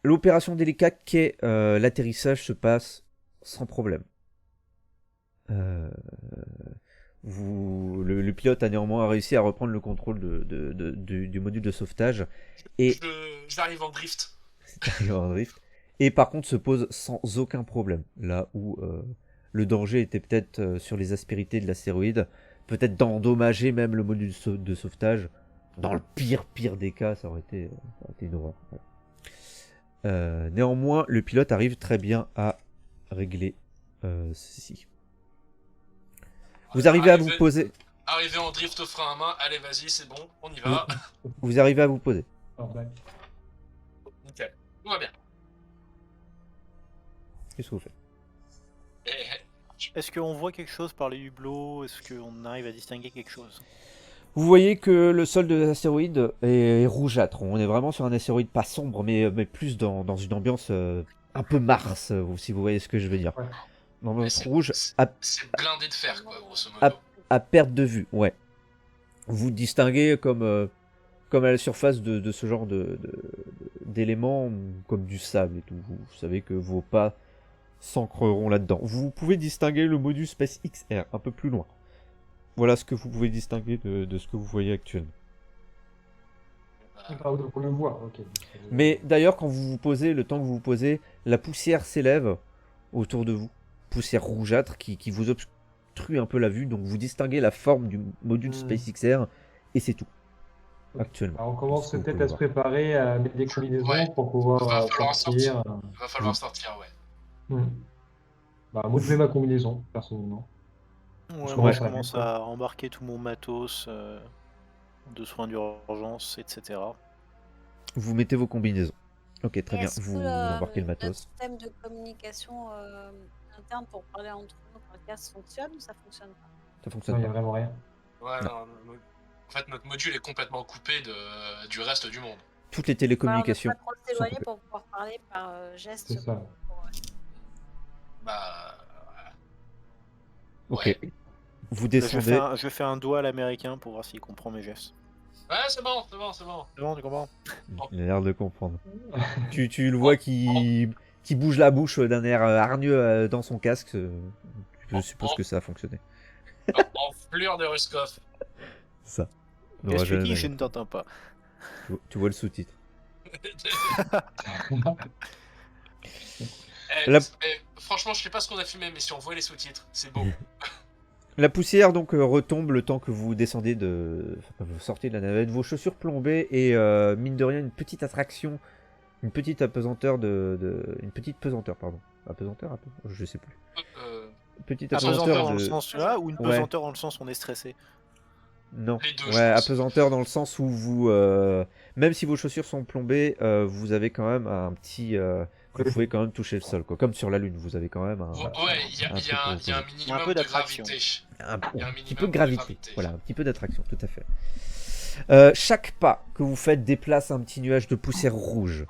S1: L'opération délicate qu'est l'atterrissage se passe sans problème. Le pilote a néanmoins réussi à reprendre le contrôle du module de sauvetage et
S3: J'arrive en drift.
S1: en drift. Et par contre se pose sans aucun problème. Là où le danger était peut-être sur les aspérités de l'astéroïde, peut-être d'endommager même le module de sauvetage. Dans le pire des cas, ça aurait été une horreur. Néanmoins, le pilote arrive très bien à régler ceci. Vous arrivez à vous poser.
S3: Arrivé en drift au frein à main, allez vas-y, c'est bon, on y va.
S1: Vous arrivez à vous poser.
S3: Nickel, tout va bien.
S1: Qu'est-ce que vous faites?
S3: Et-
S5: Est-ce qu'on voit quelque chose par les hublots? Est-ce qu'on arrive à distinguer quelque chose?
S1: Vous voyez que le sol de l'astéroïde est rougeâtre. On est vraiment sur un astéroïde pas sombre, mais plus dans une ambiance un peu Mars, si vous voyez ce que je veux dire.
S4: Ouais.
S1: Une ambiance
S3: c'est-
S1: rouge
S3: C'est blindé de fer, quoi, grosso modo.
S1: à perte de vue, ouais. Vous distinguez comme à la surface de ce genre d'éléments, comme du sable et tout. Vous savez que vos pas s'ancreront là-dedans. Vous pouvez distinguer le module Space XR un peu plus loin. Voilà ce que vous pouvez distinguer de ce que vous voyez actuellement.
S4: Donc on le voit, ok.
S1: Mais d'ailleurs, quand vous vous posez, le temps que vous vous posez, la poussière s'élève autour de vous. Poussière rougeâtre qui vous obstrue un peu la vue. Donc vous distinguez la forme du module Space XR et c'est tout. Actuellement.
S4: Alors, on commence
S1: Vous
S4: peut-être
S1: pouvez
S4: à se préparer à mettre des combinaisons
S3: Ouais.
S4: pour pouvoir
S3: Va falloir
S4: sortir.
S3: Va falloir sortir, ouais.
S4: Bah, moi, je mets ma combinaison, personnellement.
S5: Ouais,
S4: Je
S5: moi je
S4: commence
S5: commence à embarquer tout mon matos de soins d'urgence, etc.
S1: Vous mettez vos combinaisons. Ok, très bien.
S2: Est-ce
S1: Vous
S2: que
S1: embarquez le
S2: notre
S1: matos.
S2: système de communication interne pour parler entre nous par casque fonctionne ou ça fonctionne pas?
S1: Ça
S4: Non,
S1: fonctionne
S4: il n'y a
S1: pas.
S4: vraiment rien.
S3: Ouais,
S1: Non.
S3: non, en fait, notre module est complètement coupé du reste du monde.
S1: Toutes les
S2: On
S1: télécommunications.
S2: ne pas trop s'éloigner
S1: coupées.
S2: pour pouvoir parler par geste.
S4: C'est ça.
S3: Bah.
S1: Ok.
S3: Ouais.
S1: Vous
S5: Là,
S1: descendez.
S5: je fais un doigt à l'américain pour voir s'il comprend mes gestes.
S3: Ouais, c'est bon, c'est bon, c'est bon.
S5: C'est bon, tu comprends?
S1: Il a l'air de comprendre. Tu le vois qui bouge la bouche d'un air hargneux dans son casque. Je suppose que ça a fonctionné.
S3: En fleur de Ruskov.
S1: Ça.
S5: Qu'est-ce que tu dis? Je ne t'entends pas.
S1: Tu vois le sous-titre. La-
S3: Franchement, je sais pas ce qu'on a filmé, mais si on voit les sous-titres, c'est beau.
S1: La poussière donc retombe le temps que vous descendez vous sortez de la navette, vos chaussures plombées et mine de rien une petite attraction, une petite apesanteur une petite pesanteur pardon, apesanteur, je sais plus,
S3: Euh,
S1: petite
S5: Apesanteur
S1: apesanteur
S5: dans le
S1: de
S5: sens là ou une
S1: Ouais.
S5: pesanteur dans le sens on est stressé?
S1: non,
S3: Les deux,
S1: ouais,
S3: je pense.
S1: apesanteur dans le sens où vous même si vos chaussures sont plombées, vous avez quand même un petit vous pouvez quand même toucher le sol quoi, comme sur la lune, vous avez quand même
S3: Ouais, il y a
S1: un truc pour vous
S3: un
S1: poser.
S3: minimum
S5: peu
S3: de
S5: d'attraction.
S3: gravité.
S1: un
S3: Il y a un
S1: petit
S3: minimum
S1: peu de gravité.
S3: gravité.
S1: Voilà, un petit peu d'attraction, tout à fait. Chaque pas que vous faites déplace un petit nuage de poussière rouge.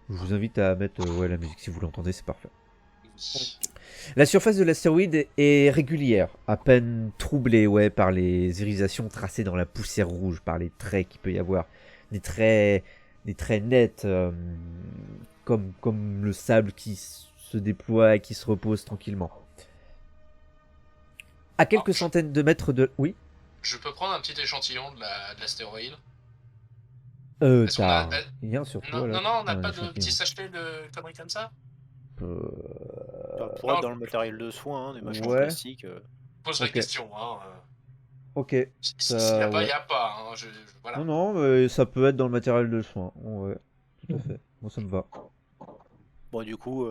S1: Je vous invite à mettre ouais, la musique si vous l'entendez, c'est parfait. La surface de l'astéroïde est régulière, à peine troublée ouais, par les irisations tracées dans la poussière rouge, par les traits qu'il peut y avoir. Des traits nets, comme le sable qui se déploie et qui se repose tranquillement. À quelques centaines de mètres de... Oui
S3: Je peux prendre un petit échantillon de l'astéroïde. Est-ce qu'on a-
S1: t'as rien sur toi
S3: Non,
S1: là.
S3: non, on n'a
S1: Un
S3: pas de
S1: échantillon.
S3: petit sachet de conneries comme ça.
S5: Ça pourrait
S3: non,
S5: être dans le matériel de soins, des machins en
S1: ouais.
S5: plastique.
S3: Pose la
S1: Ok.
S3: question. Hein.
S1: Ok.
S3: S'il
S1: Ça,
S3: n'y a pas, il
S1: ouais.
S3: n'y a pas. Hein. Voilà.
S1: Non, non, mais ça peut être dans le matériel de soins. Ouais, tout à fait. Moi, ça me va.
S5: Bon, du coup,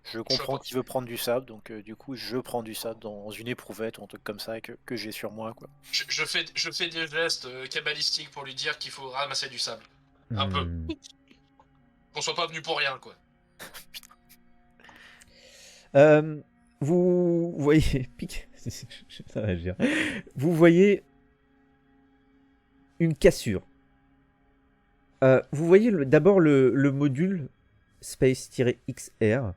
S5: je comprends qu'il veut prendre du sable, donc du coup, je prends du sable dans une éprouvette ou un truc comme ça que j'ai sur moi, quoi.
S3: Je fais des gestes cabalistiques pour lui dire qu'il faut ramasser du sable. Un peu. Qu'on soit pas venu pour rien, quoi.
S1: Vous voyez... Pique. Ça va agir. Vous voyez une cassure. Vous voyez d'abord le module Space-XR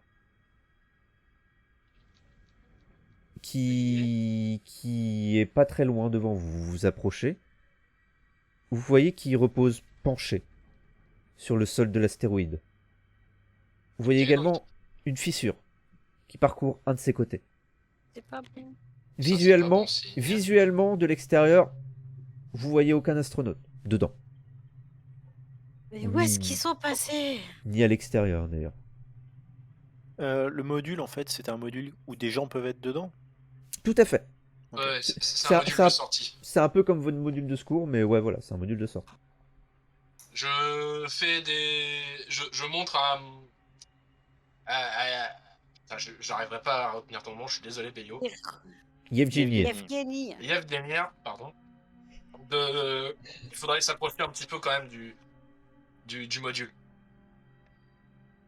S1: qui est pas très loin devant vous. Vous vous approchez. Vous voyez qu'il repose penché sur le sol de l'astéroïde. Vous voyez également une fissure qui parcourt un de ses côtés.
S2: C'est pas bon.
S1: Visuellement,
S3: bon signe.
S1: visuellement de l'extérieur, vous voyez aucun astronaute dedans,
S2: Mais où est-ce qu'ils sont passés?
S1: ni à l'extérieur d'ailleurs.
S5: Le module, en fait, c'est un module où des gens peuvent être dedans.
S1: Tout à fait.
S5: Ok.
S3: Ouais, c'est
S1: Ça-
S3: un module
S1: ça-
S3: de sortie.
S1: C'est un peu comme votre module de secours, mais ouais, voilà, c'est un module de sortie.
S3: Je montre Putain, j'arriverai pas à retenir ton nom, je suis désolé, Peyo.
S1: Yevgeny.
S2: Evgeny.
S3: Yevgeny, pardon. Il faudrait s'approcher un petit peu quand même du module.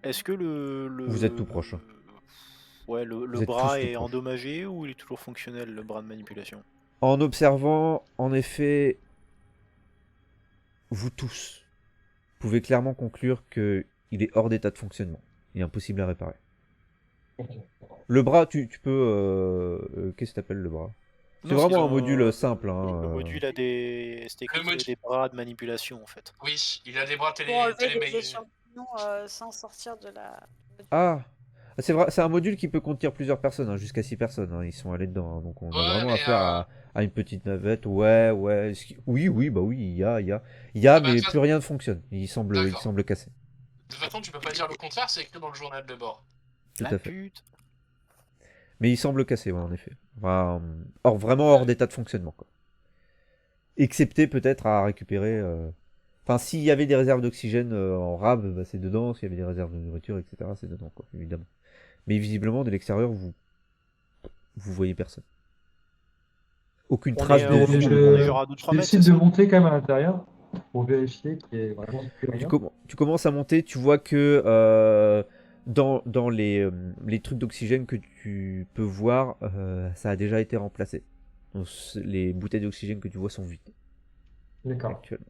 S5: Est-ce que le...
S1: Vous êtes tout proche, hein.
S5: Ouais, le
S1: Vous êtes
S5: bras
S1: tous tout
S5: est
S1: proche.
S5: endommagé ou il est toujours fonctionnel, le bras de manipulation?
S1: En observant, en effet, vous tous pouvez clairement conclure que il est hors d'état de fonctionnement. Il est impossible à réparer. Le bras, tu peux... qu'est-ce que t'appelles le bras? C'est
S5: Non,
S1: vraiment
S5: ils
S1: un
S5: ont-
S1: module simple. Hein,
S5: Le module a des... C'était écrit
S3: Le
S5: qu'il y avait
S3: module-
S5: des bras de manipulation, en fait.
S3: Oui, il a des bras
S2: Pour enlever les
S3: télémégués.
S2: échantillons sans sortir de la...
S1: Ah, c'est vrai, c'est un module qui peut contenir plusieurs personnes, hein, jusqu'à 6 personnes. Hein, ils sont allés dedans, hein, donc on a
S3: Ouais,
S1: vraiment
S3: mais,
S1: affaire à une petite navette. Ouais. Oui, bah oui, il y a,
S3: bah,
S1: mais
S3: ça-
S1: plus rien ne fonctionne. Il semble
S3: D'accord.
S1: cassé.
S3: De toute façon, tu peux pas dire le contraire, c'est écrit dans le journal de bord.
S1: Tout
S5: La
S1: à fait.
S5: pute.
S1: Mais il semble cassé, ouais, en effet. Enfin, vraiment hors d'état de fonctionnement, quoi. Excepté peut-être à récupérer. Enfin, s'il y avait des réserves d'oxygène en rab, bah, c'est dedans. S'il y avait des réserves de nourriture, etc., c'est dedans, quoi, évidemment. Mais visiblement, de l'extérieur, vous voyez personne. Aucune
S5: On
S1: trace
S5: est,
S1: de
S5: on
S1: vie.
S5: est genre à 2-3 mètres,
S4: J'essaie
S5: c'est
S4: de
S5: ça?
S4: monter quand même à l'intérieur pour vérifier qu'il y ait vraiment plus rien.
S1: Tu commences à monter, tu vois que dans les trucs d'oxygène que tu peux voir, ça a déjà été remplacé. Donc, les bouteilles d'oxygène que tu vois sont vides
S4: D'accord.
S1: actuellement.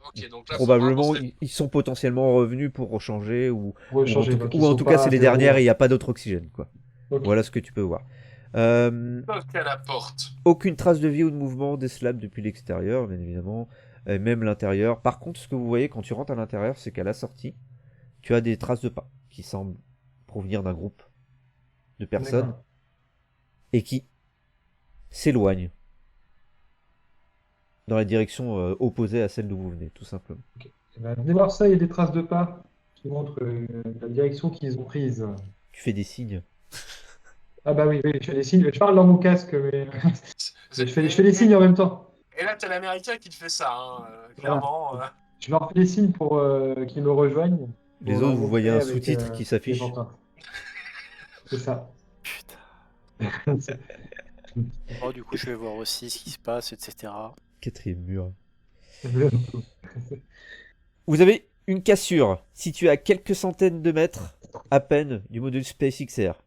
S3: Ok, donc là,
S1: Probablement,
S3: faut vraiment
S1: ils sont potentiellement revenus pour rechanger ou
S4: Rechanger,
S1: en
S4: donc
S1: tout,
S4: ils
S1: ou en
S4: sont
S1: tout
S4: pas
S1: cas c'est
S4: à
S1: les
S4: zéro.
S1: dernières et il n'y a pas d'autre oxygène, quoi.
S4: Ok.
S1: Voilà ce que tu peux voir.
S3: toquer à la porte.
S1: Aucune trace de vie ou de mouvement des slabs depuis l'extérieur, bien évidemment, et même l'intérieur. Par contre, ce que vous voyez quand tu rentres à l'intérieur, c'est qu'à la sortie, tu as des traces de pas qui semblent provenir d'un groupe de personnes
S4: D'accord.
S1: et qui s'éloignent dans la direction opposée à celle d'où vous venez, tout simplement.
S4: Eh ben, venez voir ça, il y a des traces de pas. qui montre la direction qu'ils ont prise.
S1: Tu fais des signes.
S4: Ah bah oui, je fais des signes. Je parle dans mon casque, mais je fais des signes en même temps.
S3: Et là, t'as l'américain qui te fait ça, hein,
S4: Voilà.
S3: clairement.
S4: Je leur fais des signes pour qu'ils me rejoignent.
S1: Les
S4: pour leur
S1: autres, vous voyez
S4: montrer
S1: un
S4: avec,
S1: sous-titre qui s'affiche.
S4: les empreintes. C'est ça.
S5: Putain. Oh, du coup, je vais voir aussi ce qui se passe, etc.
S1: Quatrième mur. Vous avez une cassure située à quelques centaines de mètres à peine du module SpaceXR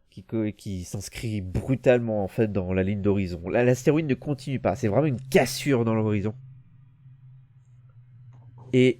S1: qui s'inscrit brutalement en fait dans la ligne d'horizon. Là, l'astéroïde ne continue pas, c'est vraiment une cassure dans l'horizon. Et